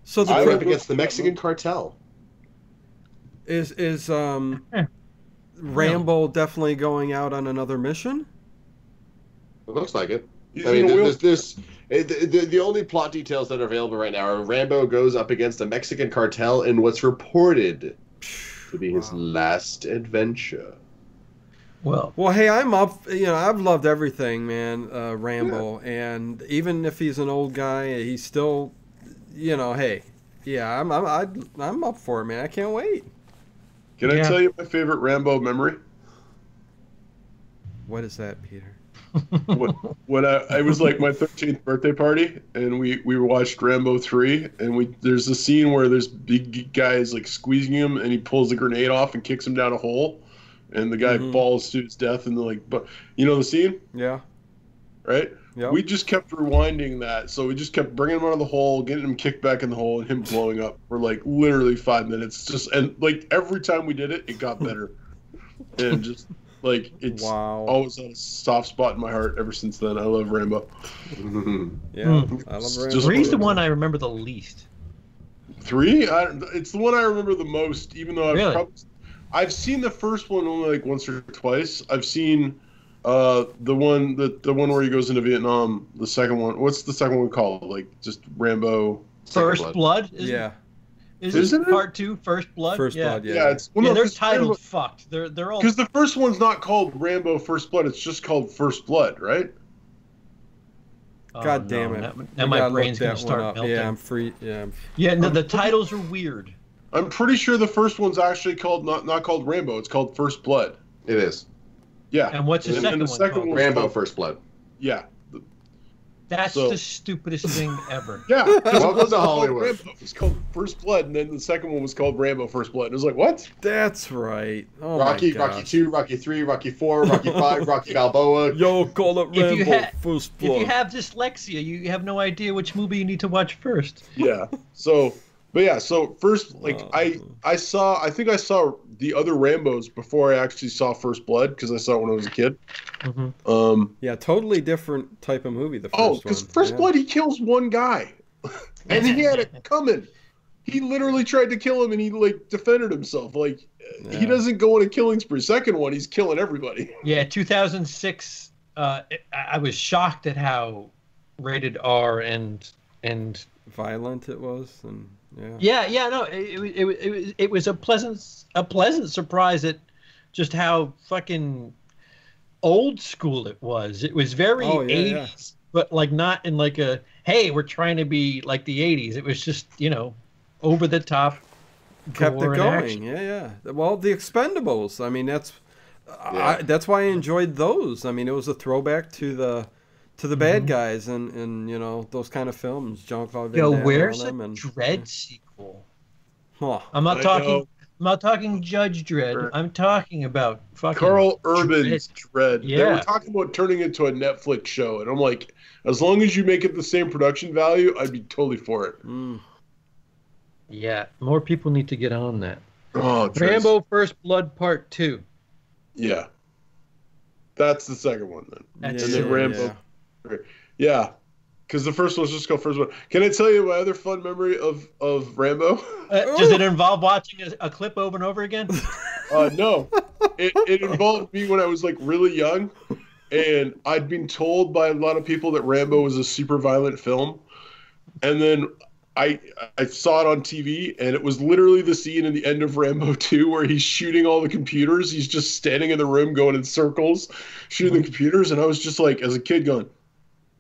so the up against the Mexican cartel. Is Rambo definitely going out on another mission? It looks like it. I mean, the only plot details that are available right now are Rambo goes up against the Mexican cartel in what's reported to be his last adventure. Well, hey, I'm up. You know, I've loved everything, man. Rambo, and even if he's an old guy, he's still, you know, hey, yeah, I'm up for it, man. I can't wait. Can I tell you my favorite Rambo memory? What is that, Peter? When I was like my 13th birthday party, and we watched Rambo 3, and there's a scene where there's big guys like squeezing him, and he pulls the grenade off and kicks him down a hole. And the guy falls to his death, and they're like, "But you know the scene, yeah, right?" Yep. We just kept rewinding that, so we just kept bringing him out of the hole, getting him kicked back in the hole, and him blowing up for like literally 5 minutes. And like every time we did it, it got better, and just like it's always had a soft spot in my heart ever since then. I love Rambo. Yeah, I love Rambo. 3's the one I remember the least. 3? It's the one I remember the most, even though I've seen the first one only like once or twice. I've seen the one where he goes into Vietnam. The second one, what's the second one called? Like just Rambo. First Blood? Yeah. Is it part 2? First Blood. First Blood. Yeah. Yeah, they're titled fucked. They're all because the first one's not called Rambo First Blood. It's just called First Blood, right? God damn it! Now my brain's gonna start melting. Yeah, I'm free. Yeah. No, the titles are weird. I'm pretty sure the first one's actually called not called Rambo. It's called First Blood. It is. Yeah. And what's the second one called? Rambo First Blood. Yeah. That's the stupidest thing ever. Yeah. Welcome to Hollywood. It was called First Blood, and then the second one was called Rambo First Blood. And it was like, what? That's right. Oh Rocky, my gosh. Rocky 2, Rocky 3, Rocky 4, Rocky 5, Rocky Balboa. Yo, call it Rambo First Blood. If you have dyslexia, you have no idea which movie you need to watch first. Yeah. So first, like I think I saw the other Rambos before I actually saw First Blood because I saw it when I was a kid. Mm-hmm. Yeah, totally different type of movie. The first one. Because First Blood, he kills one guy, and he had it coming. He literally tried to kill him, and he like defended himself. Like he doesn't go on a killing spree. Second one, he's killing everybody. Yeah, 2006. I was shocked at how rated R and violent it was, and no, it was a pleasant surprise at just how fucking old school it was. It was very 80s, but like not in like a hey, we're trying to be like the 80s. It was just over the top. Kept it going. Yeah. Well, the Expendables. I mean, that's why I enjoyed those. I mean, it was a throwback to the bad guys and those kind of films. Jean-Claude Van Damme. Where's a Dredd sequel? Huh. I'm not talking Judge Dredd. I'm talking about fucking Carl Urban's Dredd. Yeah. They were talking about turning it into a Netflix show, and I'm like, as long as you make it the same production value, I'd be totally for it. Yeah, more people need to get on that. Oh, Rambo First Blood Part 2. Yeah. That's the second one then. That's and then Rambo. Yeah. Because the first one's just called First Blood. Can I tell you my other fun memory of Rambo? Does it involve watching a clip over and over again? No. It involved me when I was like really young, and I'd been told by a lot of people that Rambo was a super violent film. And then I saw it on TV, and it was literally the scene in the end of Rambo 2 where he's shooting all the computers. He's just standing in the room going in circles, shooting the computers. And I was just like, as a kid going,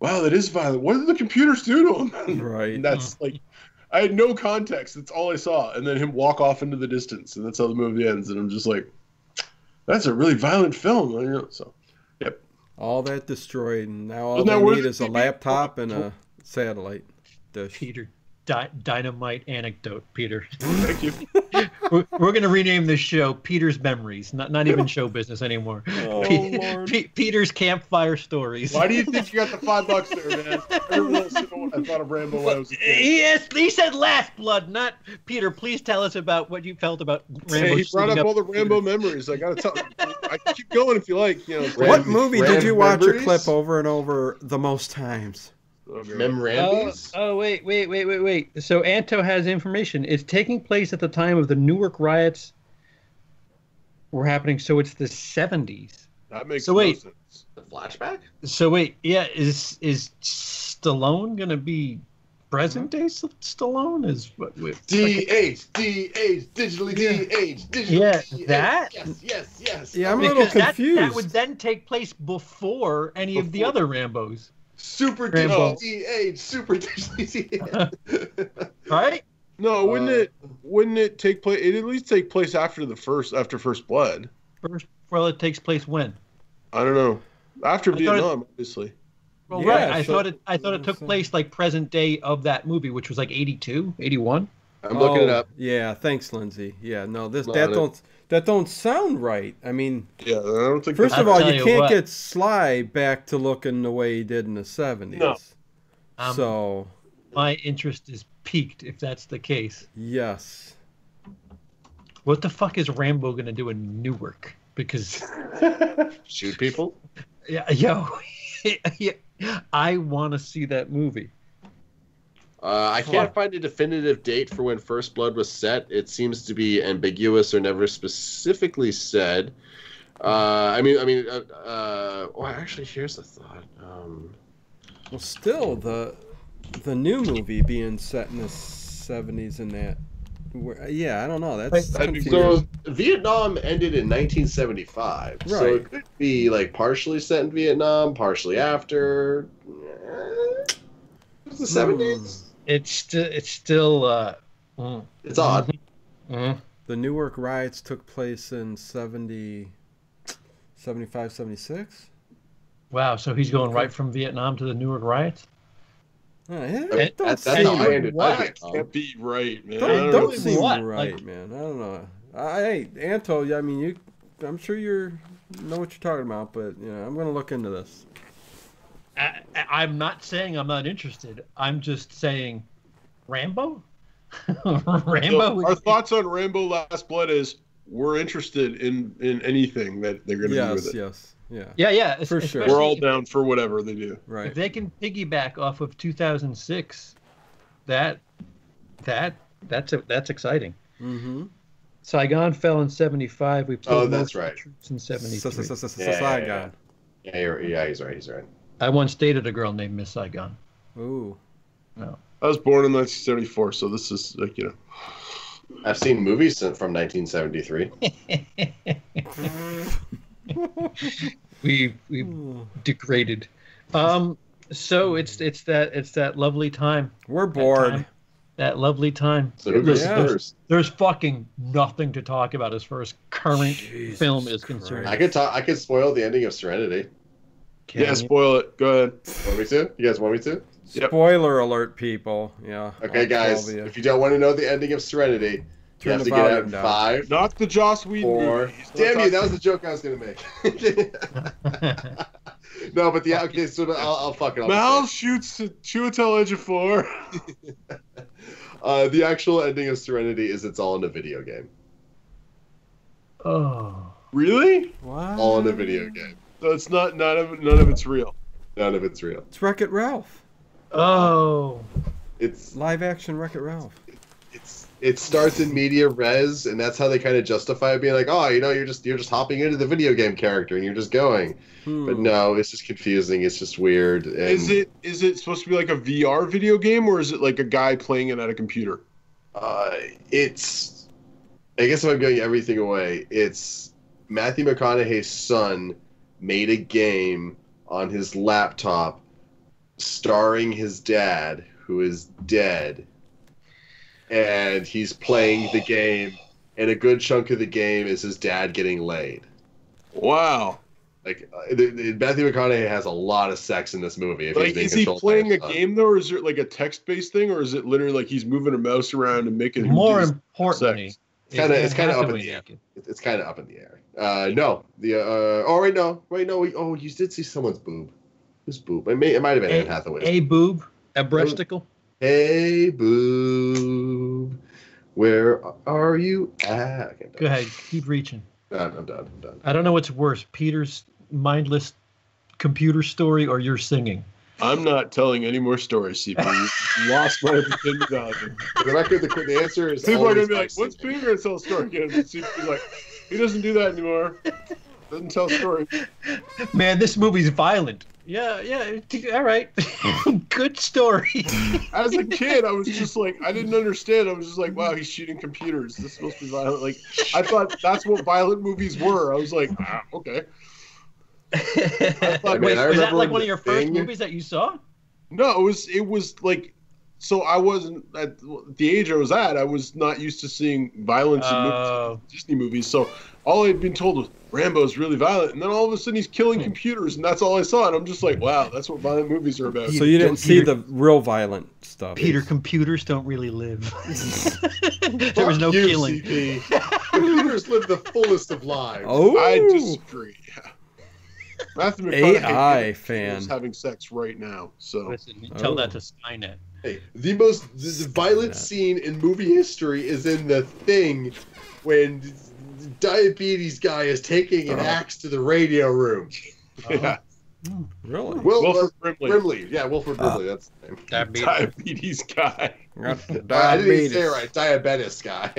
wow, that is violent. What did the computers do to him? Right. And that's like, I had no context. That's all I saw. And then him walk off into the distance, and that's how the movie ends. And I'm just like, that's a really violent film. So, yep. All that destroyed, and now all they need is a laptop and a satellite dish. Peter. Dynamite anecdote, Peter. Thank you. We're going to rename this show Peter's Memories, not even show business anymore. Peter's Campfire Stories. Why do you think you got the $5 there, man? Everyone else knows what I thought of Rambo when I was a kid. He said Last Blood, not Peter. Please tell us about what you felt about Rambo. Hey, he brought up all the Rambo memories. I got to tell I can keep going if you like. What movie did you watch a clip over and over the most times? Memorandums? Oh, wait. So Anto has information. It's taking place at the time of the Newark riots were happening, so it's the 70s. That makes no sense. The flashback? So wait, is Stallone going to be present-day Stallone? D-H, digitally D-H. Yeah, that? Yes. Yeah, I'm a little confused. That would then take place before any of the other Rambos. Super digitally D-H, super digitally D-H. Right? No, wouldn't it take place? It at least take place after First Blood. Well, it takes place when? I don't know. After Vietnam, obviously. Well, yeah, right. I thought it took place like present day of that movie, which was like 82, 81. I'm looking it up. Yeah, thanks, Lindsay. Yeah, no, that don't sound right. I mean, yeah, I don't think. First of all, you can't get Sly back to looking the way he did in the 70s. No. So my interest is piqued if that's the case. Yes. What the fuck is Rambo gonna do in Newark? Because shoot people. Yeah, yo, yeah, I want to see that movie. I can't find a definitive date for when First Blood was set. It seems to be ambiguous or never specifically said. Well, actually, here's the thought. Well, still, the new movie being set in the 70s and that. Yeah, I don't know. That's so Vietnam ended in 1975. Right. So it could be like partially set in Vietnam, partially after. It's the 70s. It's still. It's odd. The Newark riots took place in 75, 76. Wow, so he's going right from Vietnam to the Newark riots? Yeah, that's how I ended what? Can't be right, man. Don't seem right, man. I don't know. Hey, Anto, I mean, I'm sure you know what you're talking about, but I'm going to look into this. I'm not saying I'm not interested. I'm just saying, Rambo. Rambo. So our thoughts on Rambo: Last Blood is we're interested in anything that they're going to do with it. Yes. Yeah, for sure. We're all down for whatever they do. Right. If they can piggyback off of 2006, that's exciting. Mm-hmm. Saigon fell in 75. We played that's right. Troops in 73. Saigon. Yeah, he's right. I once dated a girl named Miss Saigon. Ooh. No. I was born in 1974, so this is like I've seen movies from 1973. we degraded. So it's that lovely time. We're bored. That lovely time. So who goes first? There's fucking nothing to talk about as far as current film is concerned. I could spoil the ending of Serenity. Spoil it. Go ahead. Want me to? You guys want me to? Spoiler alert, people. Yeah. Okay, guys. If you don't want to know the ending of Serenity, you have to get out in 5. Not the Joss Whedon 4. movie. Damn you! That was the joke I was gonna make. No, but okay. So I'll fuck it up. Mal shoots Chiwetel Ejiofor. The actual ending of Serenity is it's all in a video game. Oh. Really? What? All in a video game. So it's none of it's real. None of it's real. It's Wreck-It Ralph. Oh. It's live action Wreck-It Ralph. It starts in media res, and that's how they kind of justify it, being like, oh, you're just hopping into the video game character and you're just going. But no, it's just confusing. It's just weird. And is it supposed to be like a VR video game, or is it like a guy playing it at a computer? It's. I guess if I'm giving everything away, it's Matthew McConaughey's son made a game on his laptop starring his dad, who is dead. And he's playing the game, and a good chunk of the game is his dad getting laid. Wow. Like, Matthew McConaughey has a lot of sex in this movie. Is he playing a game, though, or is it like a text-based thing, or is it literally like he's moving a mouse around and making more importantly, it's kind of up in the air. It's kind of up in the air. No. You did see someone's boob. Whose boob? It might have been Anne Hathaway's. A boob? A breasticle? Hey, boob, where are you at? Okay, go ahead, keep reaching. I'm done. I don't know what's worse, Peter's mindless computer story or your singing. I'm not telling any more stories, CP. You lost my opportunity value. For the record, the answer is people are going to be like, what's Peter going to tell a story again? CP's like, he doesn't do that anymore. Doesn't tell stories. Man, this movie's violent. Yeah, all right. Good story. As a kid, I was just like, I didn't understand. I was just like, wow, he's shooting computers. This is supposed to be violent. Like, I thought that's what violent movies were. I was like, okay. Wait, was that like one of your first movies that you saw? No, it was like So I wasn't at the age I was at. I was not used to seeing violence in movies, Disney movies. So all I'd been told was Rambo's really violent, and then all of a sudden he's killing computers, and that's all I saw. And I'm just like, wow, that's what violent movies are about. So you didn't see the real violent stuff. Peter, computers don't really live. There was no killing. CP. Computers live the fullest of lives. Oh, I disagree. Matthew McConaughey AI fan is having sex right now. So Listen, tell that to Skynet. Hey, the violent scene in movie history is in The Thing when diabetes guy is taking an axe to the radio room. yeah, really? Wilford Brimley. Brimley. Yeah, Wilford Brimley. That's the name. Diabetes guy. Got I didn't even say it right. Diabetes guy.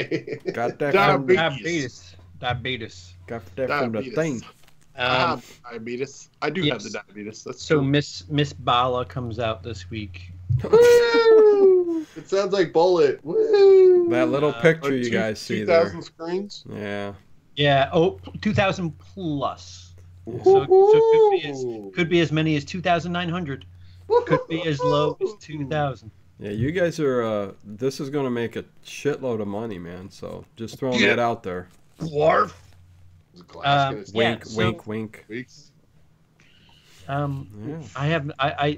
Got that from Diabetes. Got that from the thing. I have diabetes. I do have the diabetes. That's so true. Miss Bala comes out this week. Woo! It sounds like Bullet. Woo! That little picture you guys see there. 2,000 screens. Yeah. Yeah. Oh, 2,000 plus. So could be as many as 2,900. Could be as low as 2,000. Yeah, you guys are. This is going to make a shitload of money, man. So just throwing that out there. Dwarf. Wink, so, wink, wink. I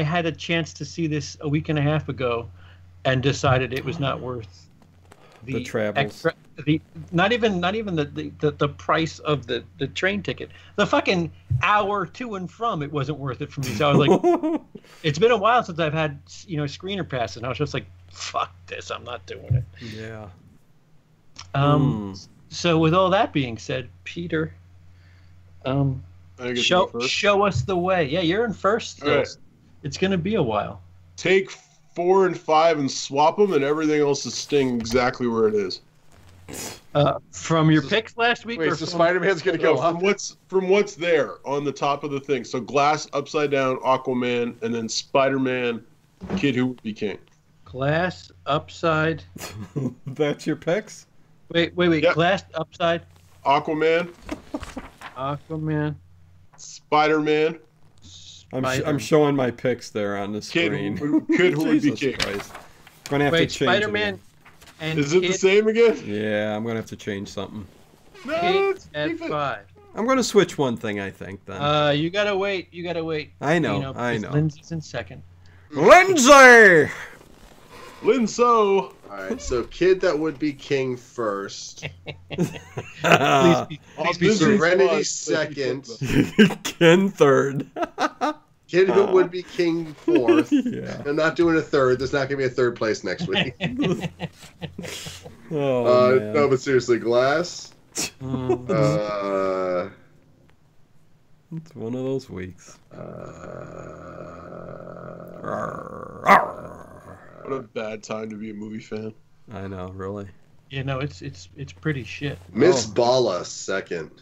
had a chance to see this a week and a half ago, and decided it was not worth the travels. Not even the price of the train ticket. The fucking hour to and from, it wasn't worth it for me. So I was like, it's been a while since I've had screener passes, and I was just like, fuck this, I'm not doing it. Yeah. So with all that being said, Peter, show us the way. Yeah, you're in first still. Right. It's going to be a while. Take 4 and 5 and swap them, and everything else is staying exactly where it is. From your picks last week? Wait, so Spider-Man's going to go up? From what's there on the top of the thing. So Glass, Upside Down, Aquaman, and then Spider-Man, Kid Who Would Be King. Glass, Upside. That's your picks? Wait. Yep. Glass, Upside. Aquaman. Spider-Man. I'm showing my picks there on the screen. Kid Who Would Be King. Christ. I'm gonna have to change Spider-Man and is it the same again? Yeah, I'm gonna have to change something. No, at 5. I'm gonna switch one thing, I think. Then. You gotta wait. I know. Lindsey's in second. Lindsey. Linso. All right, so Kid That Would Be King first. Please be Serenity second. Ken third. Kid Who Would Be King fourth. Yeah. I'm not doing a third. There's not going to be a third place next week. No, but seriously, Glass. It's one of those weeks. What a bad time to be a movie fan. I know, really. Yeah, no, it's pretty shit. Miss Bala second.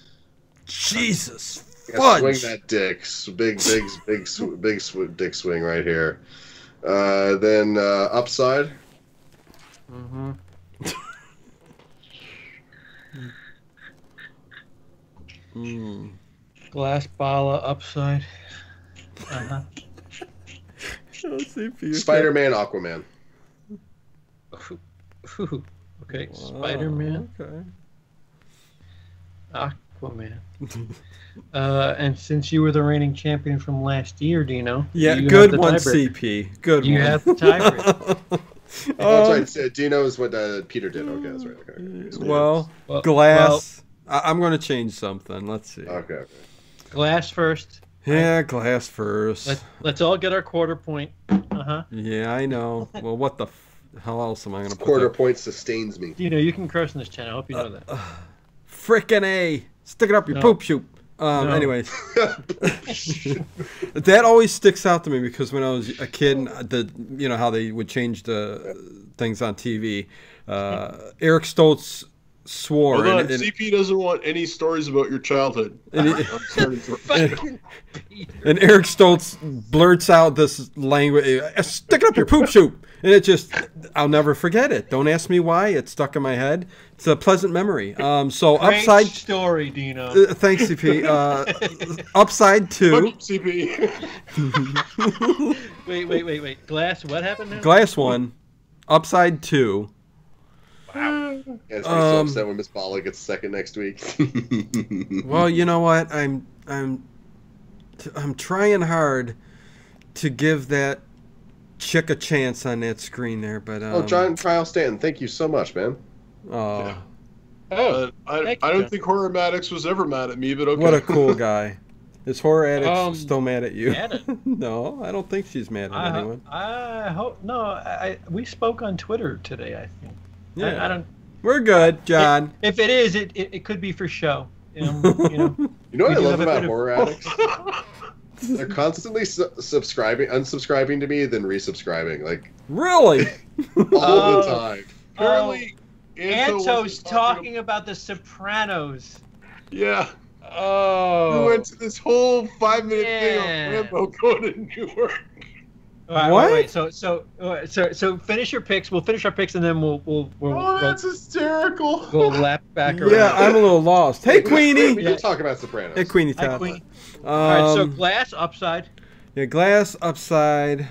Jesus. Swing that dick. Big dick swing right here. Then Upside. Mm-hmm. Glass, Bala, Upside. Uh-huh. Spider-Man, Aquaman. Okay, Spider-Man. Okay. Aquaman. And since you were the reigning champion from last year, Dino. Yeah, good one, CP. Good one. You have the tiebreaker. That's right. Dino is what Peter did. Okay, that's right. Okay. Well, Glass. I'm going to change something. Let's see. Okay. Glass first. Yeah, Glass first. Let's all get our quarter point. Uh-huh. Yeah, I know. Well, what the hell else am I going to put? Quarter point sustains me. You know, you can curse in this channel. I hope you know that. Frickin' A. Stick it up your poop shoot. No. Anyways. That always sticks out to me because when I was a kid, you know how they would change the things on TV. Eric Stoltz swore. Hold on, CP doesn't want any stories about your childhood. And Eric Stoltz blurts out this language, stick it up your poop shoot. And it just, I'll never forget it. Don't ask me why. It's stuck in my head. It's a pleasant memory. So Great upside story, Dino. thanks, CP. Upside 2. CP. Wait. Glass. What happened now? Glass 1. Upside 2. Yeah, it's so upset when Miss Bala gets second next week. Well, you know what? I'm trying hard to give that chick a chance on that screen there, but John Kyle Stanton, thank you so much, man. Oh, I don't think Horror Maddox was ever mad at me, but okay. what a cool guy. Is Horror Addict still mad at you? Mad at- No, I don't think she's mad at anyone. I hope no. We spoke on Twitter today. I think. Yeah. I don't. We're good, John. If it is, it could be for show. You know. You know what I do love have a about bit of- horror addicts? They're constantly unsubscribing to me, then resubscribing, like Really? all the time. Apparently, Anto's talking about The Sopranos. Yeah. Oh. We went to this whole 5-minute thing Yeah. on Rambo going to Newark. All right, What? Wait. So finish your picks. We'll finish our picks and then we'll That's hysterical. we'll lap back around. Yeah, I'm a little lost. Hey, Queenie. We can talk about Sopranos. Hey, Queenie. Hi, Top. Queenie. All right. So Um, glass upside. yeah, glass upside.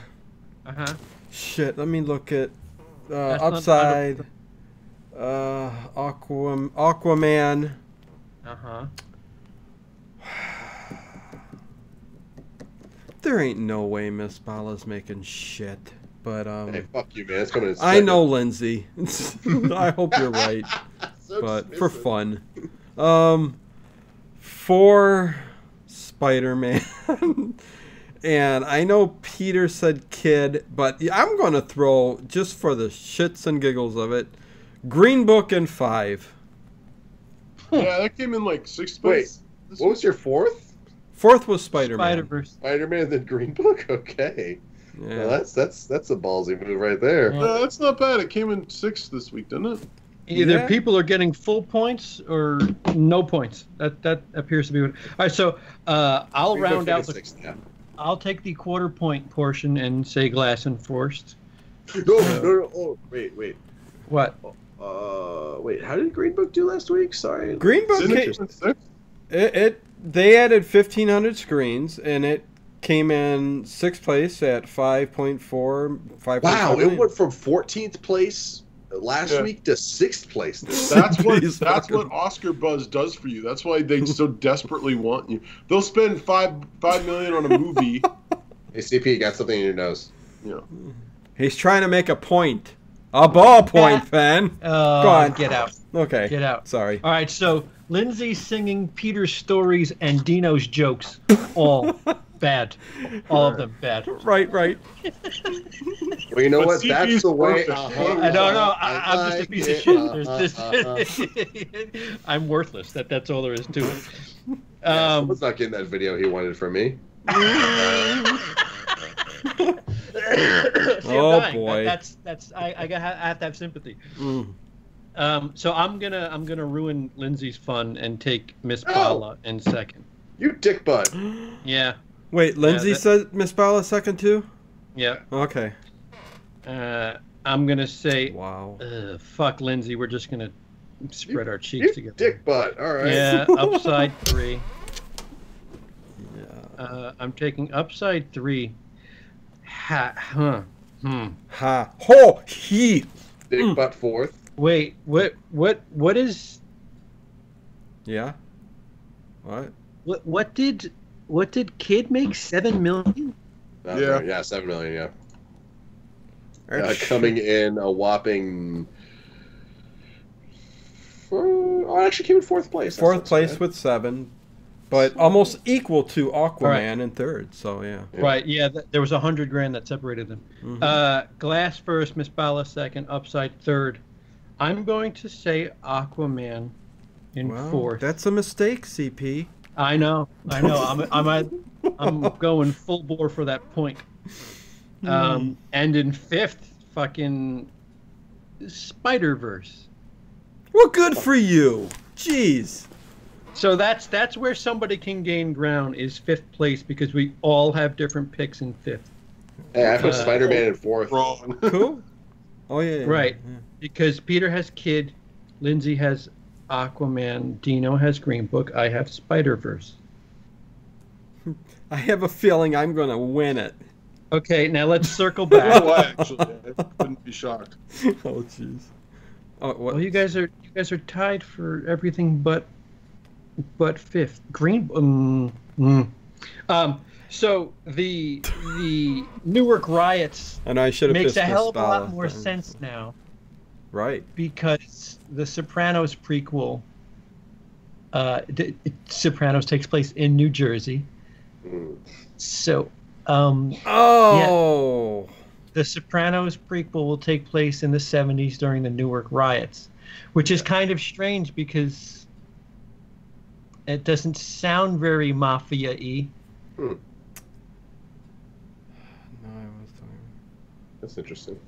Uh-huh. Shit, let me look at That's not upside. Aquaman. Uh-huh. There ain't no way Miss Bala's making shit. But Hey, fuck you, man. It's coming in I second. know, Lindsay. I hope you're right. So But for dismissive. fun. For Spider-Man. And I know Peter said kid, but I'm going to throw, just for the shits and giggles of it, Green Book in 5. Yeah, that came in like 6th Wait, place. what was your fourth? 4th was Spider-Man. Spider-Verse. Spider-Man, then Green Book? Okay. Yeah. Well, that's a ballsy move right there. Yeah. That's not bad. It came in 6th this week, didn't it? Either Yeah. people are getting full points or no points. That appears to be what. All right, so I'll Green Book round out finished sixth, yeah. I'll take the quarter point portion and say glass enforced. No. Oh, wait. What? Wait. How did Green Book do last week? Sorry. Green Book, Didn't it come in 6th? they added 1,500 screens, and it came in 6th place at 5.4, 5.5 Wow, it million. went from 14th place last week to 6th place. That's what Jeez, that's fucking- what Oscar buzz does for you. That's why they so desperately want you. They'll spend $5 million on a movie. Hey, CP, you got something in your nose. You know. He's trying to make a point. A ballpoint, fan. Go on. Get out. Okay. Get out. Sorry. All right, so Lindsay singing Peter's stories and Dino's jokes. All bad. All of them bad. Right. Well, you know But what? CP's That's the way. perfect. I don't know. I'm just a like piece it. of shit. There's this. I'm worthless. That's all there is to it. Someone's not getting that video he wanted from me. See, I'm Oh, dying. boy. I have to have sympathy. Mm. So I'm gonna ruin Lindsay's fun and take Miss Oh. Paula in second. You dick butt. Yeah, Wait, Lindsay that- said Miss Bala second too? yeah. Okay. I'm gonna say, Wow. fuck Lindsay. We're just gonna spread our You cheeks together. dick butt. All right. Yeah, upside 3. Yeah. I'm taking upside 3. Ha. Ho. He. Dick butt fourth. Wait. What is? Yeah. What? What did Kid make? 7 million? That's Yeah. right. Yeah, 7 million. Yeah. Coming in a whopping. Actually came in fourth place. That's Fourth not so place bad. with 7, but almost equal to Aquaman Right. in 3rd. So yeah. Yeah. Right. Yeah. There was $100,000 that separated them. Mhm. Glass first, Miss Bala second, upside 3rd. I'm going to say Aquaman in Well, 4th. that's a mistake, CP. I know. I'm going full bore for that point. And in 5th, fucking Spider-Verse. Well, good for you. Jeez. So that's where somebody can gain ground is 5th place because we all have different picks in 5th. Hey, I put Spider-Man in 4th. Wrong. Cool. Oh yeah. Right. Because Peter has Kid, Lindsey has Aquaman, Dino has Green Book, I have Spider-Verse. I have a feeling I'm going to win it. Okay, now let's circle back. Oh, actually, I wouldn't be shocked. Oh jeez. Oh, what? Well, you guys are tied for everything but fifth. So the Newark riots And I should have makes a hell of a lot more sense now. Right. Because the Sopranos prequel, Sopranos takes place in New Jersey. So, oh. Yeah, the Sopranos prequel will take place in the 70s during the Newark riots, which is kind of strange because it doesn't sound very mafia-y. No, that's interesting.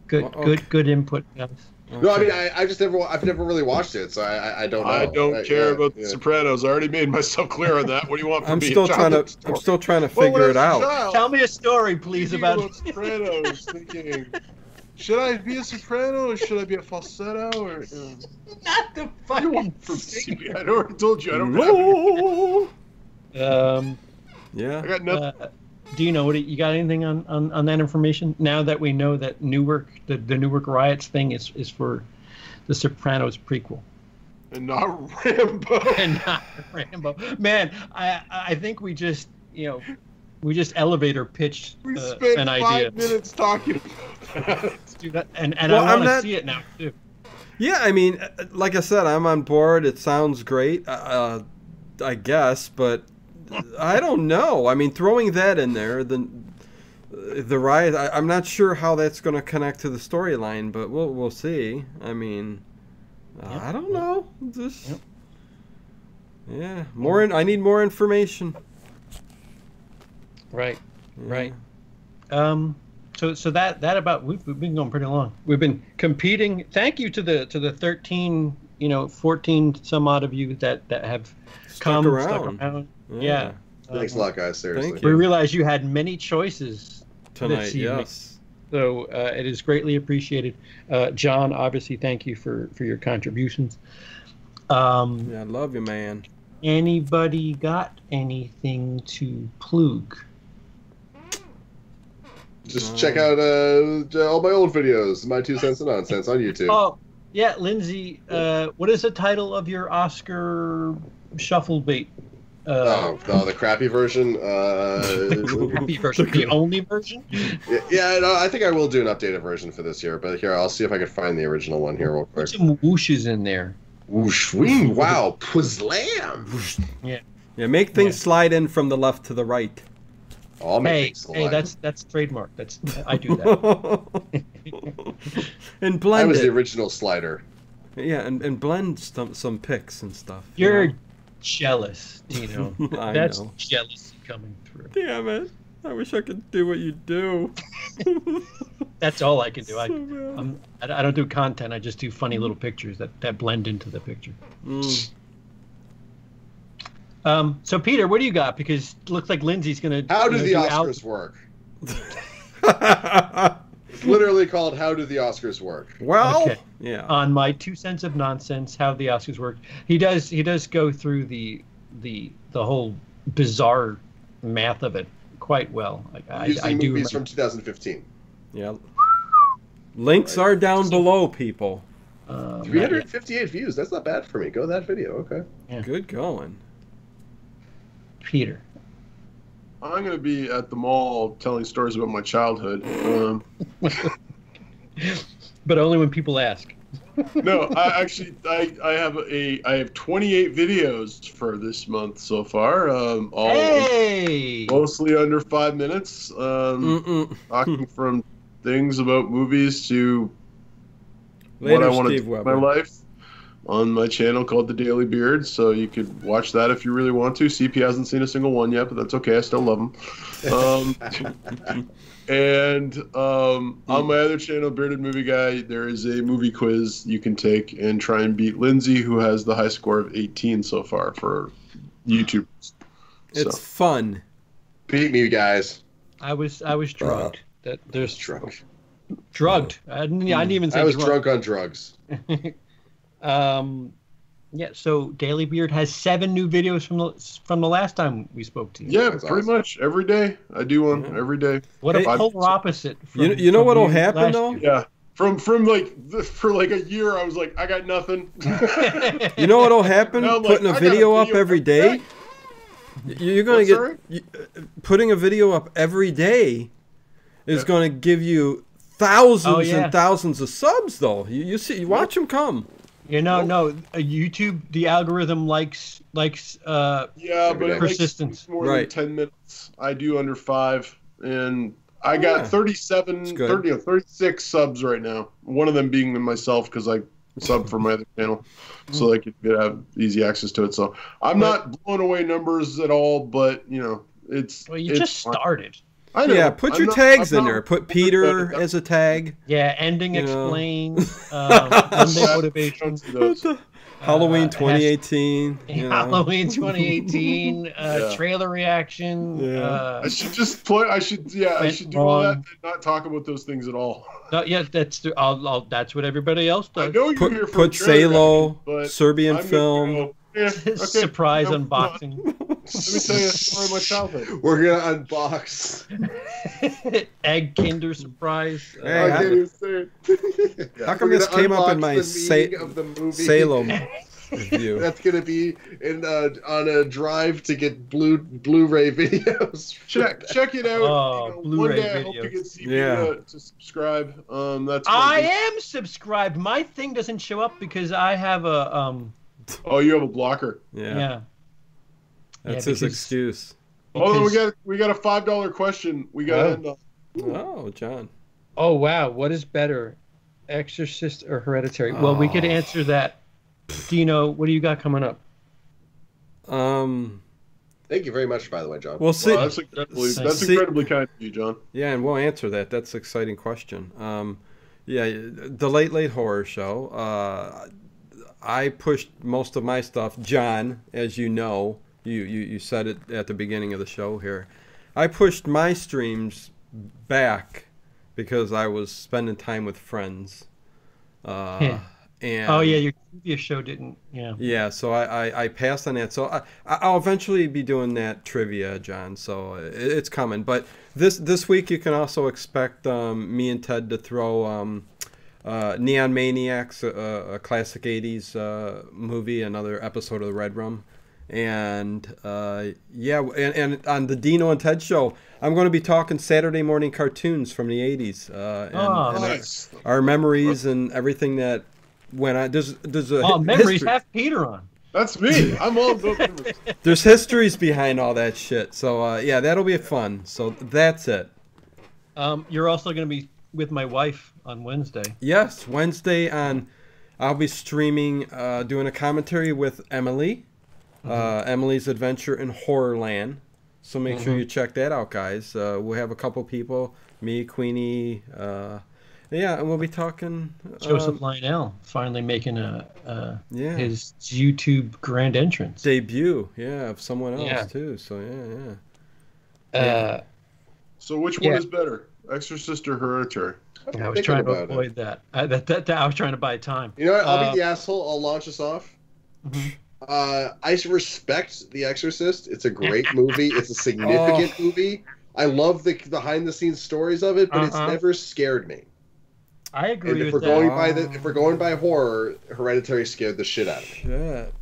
Good input, guys. Okay. No, I mean I've never really watched it, so I don't know. I don't care about The Sopranos. I already made myself clear on that. What do you want from me? I'm still trying to figure it out. Tell me a story, please, about Sopranos. Thinking, should I be a soprano or should I be a falsetto or? Not the fucking from CB. I already told you I don't have. Yeah. I got nothing. Dino, you got anything on that information? Now that we know that Newark, the Newark riots thing is for the Sopranos prequel. And not Rambo. And not Rambo. Man, I think we just elevator pitched we spent an 5 idea. minutes talking about that. Do that, and I want to see it now too. Yeah, I mean, like I said, I'm on board. It sounds great, I guess, but I don't know. I mean, throwing that in there, the riot, I'm not sure how that's going to connect to the storyline, but we'll see. I mean, I don't know. Just yeah, I need more information. Right. So that about we've been going pretty long. We've been competing. Thank you to the 13, 14 some odd of you that have stuck around. Yeah. Thanks a lot, guys. Seriously. Thank you. We realize you had many choices Tonight, this evening. yes. So it is greatly appreciated. John, obviously, thank you for your contributions. Yeah, I love you, man. Anybody got anything to plug? Just check out all my old videos, my 2 cents of nonsense on YouTube. Oh, yeah, Lindsey, what is the title of your Oscar shuffle bait? The crappy version. Crappy version, the only version? Yeah, no, I think I will do an updated version for this year, but here, I'll see if I can find the original one here real quick. Put some whooshes in there. Whoosh, wing, wow, pwazlam. Yeah, make things slide in from the left to the right. Hey, that's trademark. I do that. And blend I was it. the original slider. Yeah, and blend some pics and stuff. You're jealous, Dino. That's know. jealousy coming through. Damn it. I wish I could do what you do. That's all I can do. So I don't do content. I just do funny little pictures that blend into the picture. So Peter, what do you got? Because it looks like Lindsey's gonna. How do the Oscars work? It's literally called "How do the Oscars work?" Well, okay. Yeah. On my 2 cents of nonsense, how the Oscars work. He does go through the whole bizarre math of it quite well. Using movies from 2015. Yeah. Links are down below, people. 358 views. That's not bad for me. Go that video. Okay. Yeah. Good going. Peter. I'm going to be at the mall telling stories about my childhood. But only when people ask. No, I have 28 videos for this month so far. All mostly under 5 minutes. Talking from things about movies to what I want to do in my life on my channel called The Daily Beard. So you could watch that if you really want to. CP hasn't seen a single one yet, but that's okay. I still love him. And on my other channel, Bearded Movie Guy, there is a movie quiz you can take and try and beat Lindsey, who has the high score of 18 so far for YouTube. It's fun. Beat me, guys. I was drugged. That there's Drunk. drugged. I didn't even say I was drunk. drunk on drugs. Yeah. So Daily Beard has 7 new videos from the last time we spoke to you. Yeah, That's pretty awesome. much every day. I do one every day. What a Hey, polar opposite. From, You know from what'll you happen last though? year. Yeah, for like a year, I was like, I got nothing. You know what'll happen? Now I'm like, Putting a I got a video up video every every day. day. You're gonna What's get sorry? putting a video up every day is Yeah. going to give you thousands Oh, yeah. and thousands of subs. Though you see, you watch them come. No. YouTube, the algorithm likes Yeah, but it persistence. makes more Right. than 10 minutes. I do under 5, and I got Yeah. 37, That's good. 30, 36 subs right now. One of them being myself because I sub for my other channel, so I could have easy access to it. So I'm not blowing away numbers at all, but it's. Well, you it's just fine. started. I know. Yeah, put I'm your not- tags I'm in not- there. Put Peter as a tag. Yeah, ending You know. explain, Monday I motivation, don't see those. Halloween hash- 2018. You know. Halloween 2018, Yeah. trailer reaction. Yeah. I should just play. I should do all that and not talk about those things at all. Yeah, that's that's what everybody else I does. know you're here for Put a trailer Salo, reaction, but Serbian I'm gonna film. go, yeah, okay, Surprise no, unboxing. Let me tell you a story of my childhood. We're gonna unbox. Egg Kinder surprise. Hey, I how- can't even say it. How come We're this gonna came up in unbox my the meaning of the movie. Salem review? That's gonna be on a drive to get Blu-ray videos. Check it out. Oh, one Blu-ray day I hope videos. you get CB Yeah. to subscribe. That's I am subscribed. My thing doesn't show up because I have a Oh, you have a blocker. yeah. That's Yeah, his because- excuse. Hold on, Because- we got a $5 question. We got to end on. Oh, John. Oh wow, what is better, Exorcist or Hereditary? Well, we could answer that. Dino, what do you got coming up? Thank you very much, by the way, John. We'll see. Wow, that's See- incredibly kind of you, John. Yeah, and we'll answer that. That's an exciting question. Yeah, the Late Horror Show. I pushed most of my stuff. John, as you know, you said it at the beginning of the show here. I pushed my streams back because I was spending time with friends. And Oh yeah, your previous show didn't. Yeah. yeah, so I passed on that. So I'll eventually be doing that trivia, John. So it's coming. But this week you can also expect me and Ted to throw Neon Maniacs, a classic 80s movie, another episode of the Red Room. And yeah, and on the Dino and Ted show, I'm going to be talking Saturday morning cartoons from the 80s. And Nice. our memories and everything that went on. There's a Memories history. have Peter on. That's me. I'm all about memories. There's histories behind all that shit. So yeah, that'll be fun. So that's it. You're also going to be with my wife on Wednesday. Yes, Wednesday I'll be streaming, doing a commentary with Emily, Emily's Adventure in Horrorland. So make sure you check that out, guys. We'll have a couple people, me, Queenie, yeah, and we'll be talking. Joseph Lionel finally making Yeah. his YouTube grand entrance. Debut, yeah, of someone else Yeah. too. So yeah. So which Yeah. one is better, Exorcist or Hereditary? I was Thinking trying to about it. avoid that. I was trying to buy time. You know what? I'll be the asshole. I'll launch us off. Mhm. I respect The Exorcist. It's a great movie. It's a significant movie. I love the behind-the-scenes stories of it, but it's never scared me. I agree And if with we're going that. by if we're going by horror, Hereditary scared the shit out of me. Shit.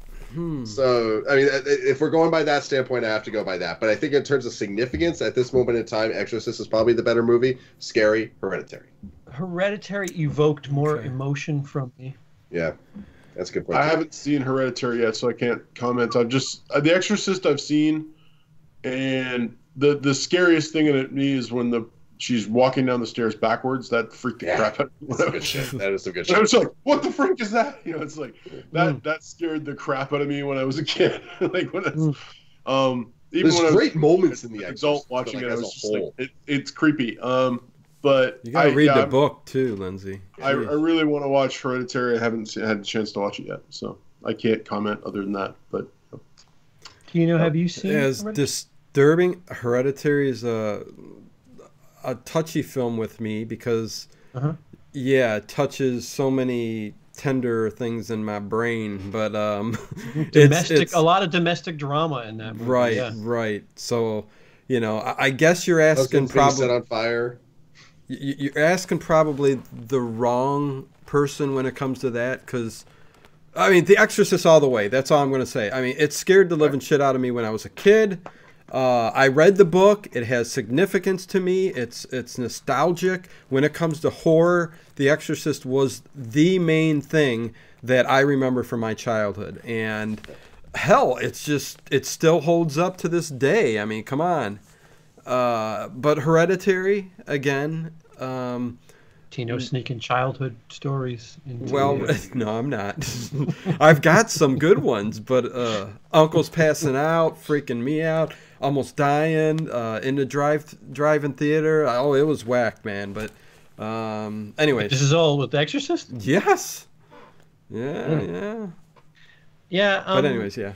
So, I mean, if we're going by that standpoint, I have to go by that. But I think in terms of significance, at this moment in time, Exorcist is probably the better movie. Scary, Hereditary. Hereditary evoked more emotion from me. Yeah, that's a good point. I haven't seen Hereditary yet, so I can't comment. I've just The Exorcist I've seen, and the scariest thing in it me is when she's walking down the stairs backwards. That freaked the crap out of me. That's some good shit. That is some good And I shit. was like, "What the freak is that?" It's like that scared the crap out of me when I was a kid. Like when it's, even There's when I was great moments in The an Exorcist. adult but, watching like, it, I as was a just like, whole. it's creepy. But You gotta read yeah, the book too, Lindsay. I really want to watch Hereditary. I haven't had a chance to watch it yet, so I can't comment other than that. But Have you seen? As Hereditary? disturbing, Hereditary is a touchy film with me because, Uh-huh. yeah, it touches so many tender things in my brain. But it's a lot of domestic drama in that movie. right, Yeah. right. So, you know, I guess you're asking Husband's being probably set on fire. you're asking probably the wrong person when it comes to that, because I mean, The Exorcist all the way. That's all I'm going to say. I mean, it scared the living shit out of me when I was a kid. I read the book. It has significance to me. It's nostalgic. When it comes to horror, The Exorcist was the main thing that I remember from my childhood. And hell, it still holds up to this day. I mean, come on. But Hereditary, again. Dino sneaking childhood stories. Well, no, I'm not. I've got some good ones, but Uncle's passing out, freaking me out, almost dying, in the drive-in theater. Oh, it was whack, man. But anyways. This is all with The Exorcist? Yes. Yeah. Yeah. But anyways, yeah.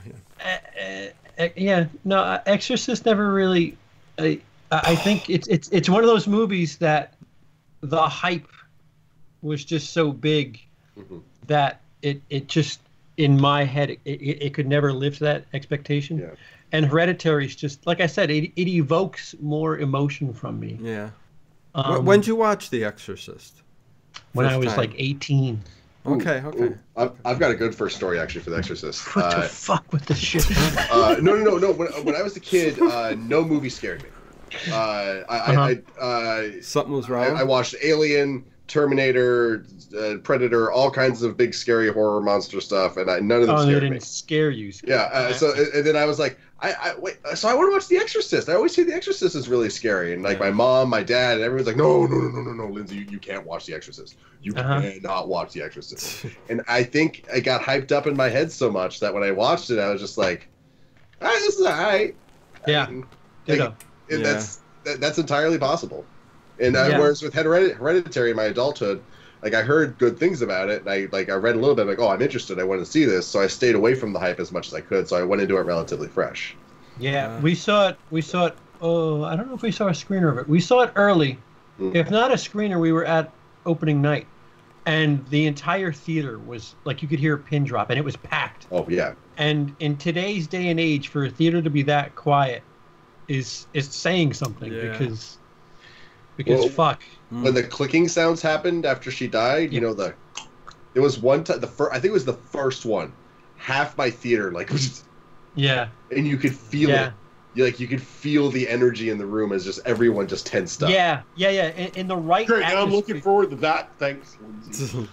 Yeah. No, Exorcist never really. I think it's one of those movies that the hype was just so big that it just, in my head, it could never live to that expectation. Yeah. And Hereditary is just, like I said, it evokes more emotion from me. Yeah. When did you watch The Exorcist? When I First was time? like 18. Okay. Ooh. I've got a good first story actually for The Exorcist. What the fuck with this shit? No. When I was a kid, no movie scared me. Something was wrong. I watched Alien, Terminator, Predator, all kinds of big scary horror monster stuff, and none of them they scared didn't me. scare you. Yeah. And then I was like, wait. So I want to watch The Exorcist. I always say The Exorcist is really scary, and like my mom, my dad, and everyone's like, no, Lindsey, you can't watch The Exorcist. You cannot watch The Exorcist. And I think I got hyped up in my head so much that when I watched it, I was just like, all right, this is all right. Yeah. And that's entirely possible. And whereas with Hereditary in my adulthood, like I heard good things about it, and I read a little bit, like, oh, I'm interested, I want to see this, so I stayed away from the hype as much as I could, so I went into it relatively fresh. Yeah, we saw it. Oh, I don't know if we saw a screener of it. We saw it early. If not a screener, we were at opening night, and the entire theater was like, you could hear a pin drop, and it was packed. Oh yeah. And in today's day and age, for a theater to be that quiet is saying something, because fuck. When the clicking sounds happened after she died, you know, it was one time, I think it was the first one, half my theater yeah, and you could feel it. You could feel the energy in the room as just everyone just tensed up. Yeah. In the right. Great, now I'm looking forward to that. Thanks, Lindsey.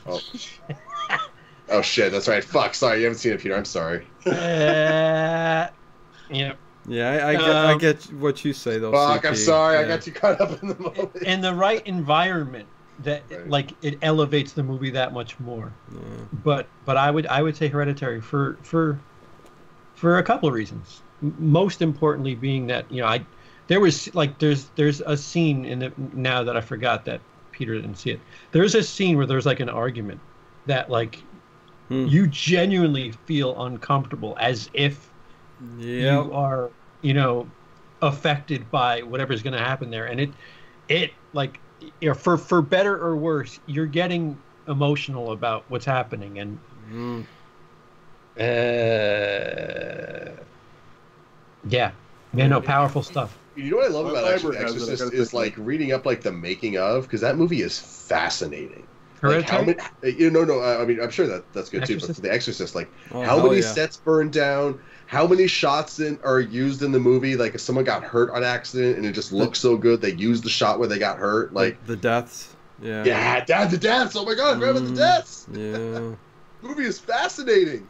Oh shit, that's right. Fuck, sorry, you haven't seen it, Peter. I'm sorry. Yeah. Yeah, I get what you say though. Fuck, CP. I'm sorry. I got you caught up in the moment. In the right environment, that it elevates the movie that much more. But I would say Hereditary for a couple of reasons. Most importantly, being that there's a scene in it now that I forgot that Peter didn't see it. There's a scene where there's like an argument that you genuinely feel uncomfortable, as if you are, affected by whatever's going to happen there. And it for better or worse, you're getting emotional about what's happening. And powerful stuff. You know what I love about Exorcist is reading up the making of, because that movie is fascinating. Hereditary? I mean, I'm sure that's good too. But for The Exorcist, how many sets burned down? How many shots are used in the movie? Like, if someone got hurt on accident and it just looks so good, they used the shot where they got hurt. Like the deaths. Yeah. Yeah, the deaths. Oh my God, remember the deaths? Yeah. Movie is fascinating.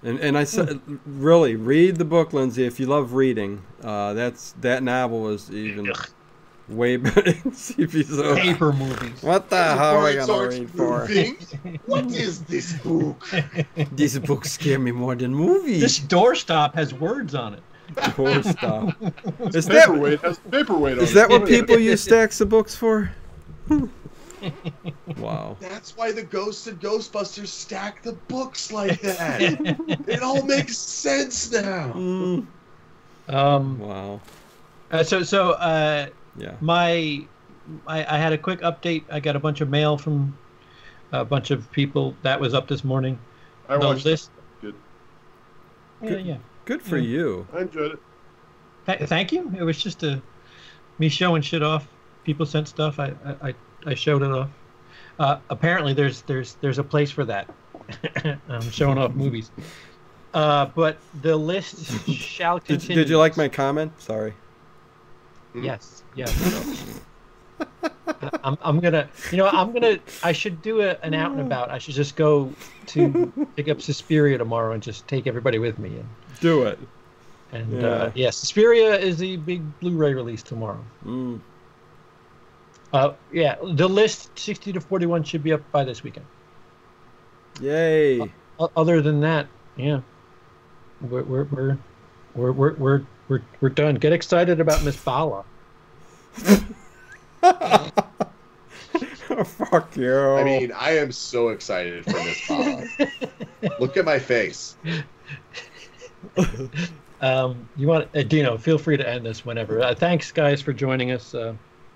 And I said, really, read the book, Lindsey, if you love reading. That novel is even way better than CP's paper movies. What the hell are we gonna read for? What is this book? These books scare me more than movies. This doorstop has words on it. Doorstop. Is paperweight has paperweight on it. Is that what people use stacks of books for? Wow. That's why the ghosts and Ghostbusters stack the books like that. It all makes sense now. Wow. Yeah. I had a quick update. I got a bunch of mail from a bunch of people. That was up this morning. I watched list. Good. Yeah. Good for you. I enjoyed it. Thank you. It was just me showing shit off. People sent stuff. I showed it off. Apparently, there's a place for that. I'm showing off movies. But the list shall continue. Did you like my comment? Sorry. Yes. I should do an out and about. I should just go to pick up Suspiria tomorrow and just take everybody with me. And do it. And Suspiria is the big Blu-ray release tomorrow. The list 60 to 41 should be up by this weekend. Yay! Other than that, yeah, we're done. Get excited about Miss Bala. Oh, fuck you. I mean, I am so excited for Miss Bala. Look at my face. You want Dino? Feel free to end this whenever. Thanks, guys, for joining us.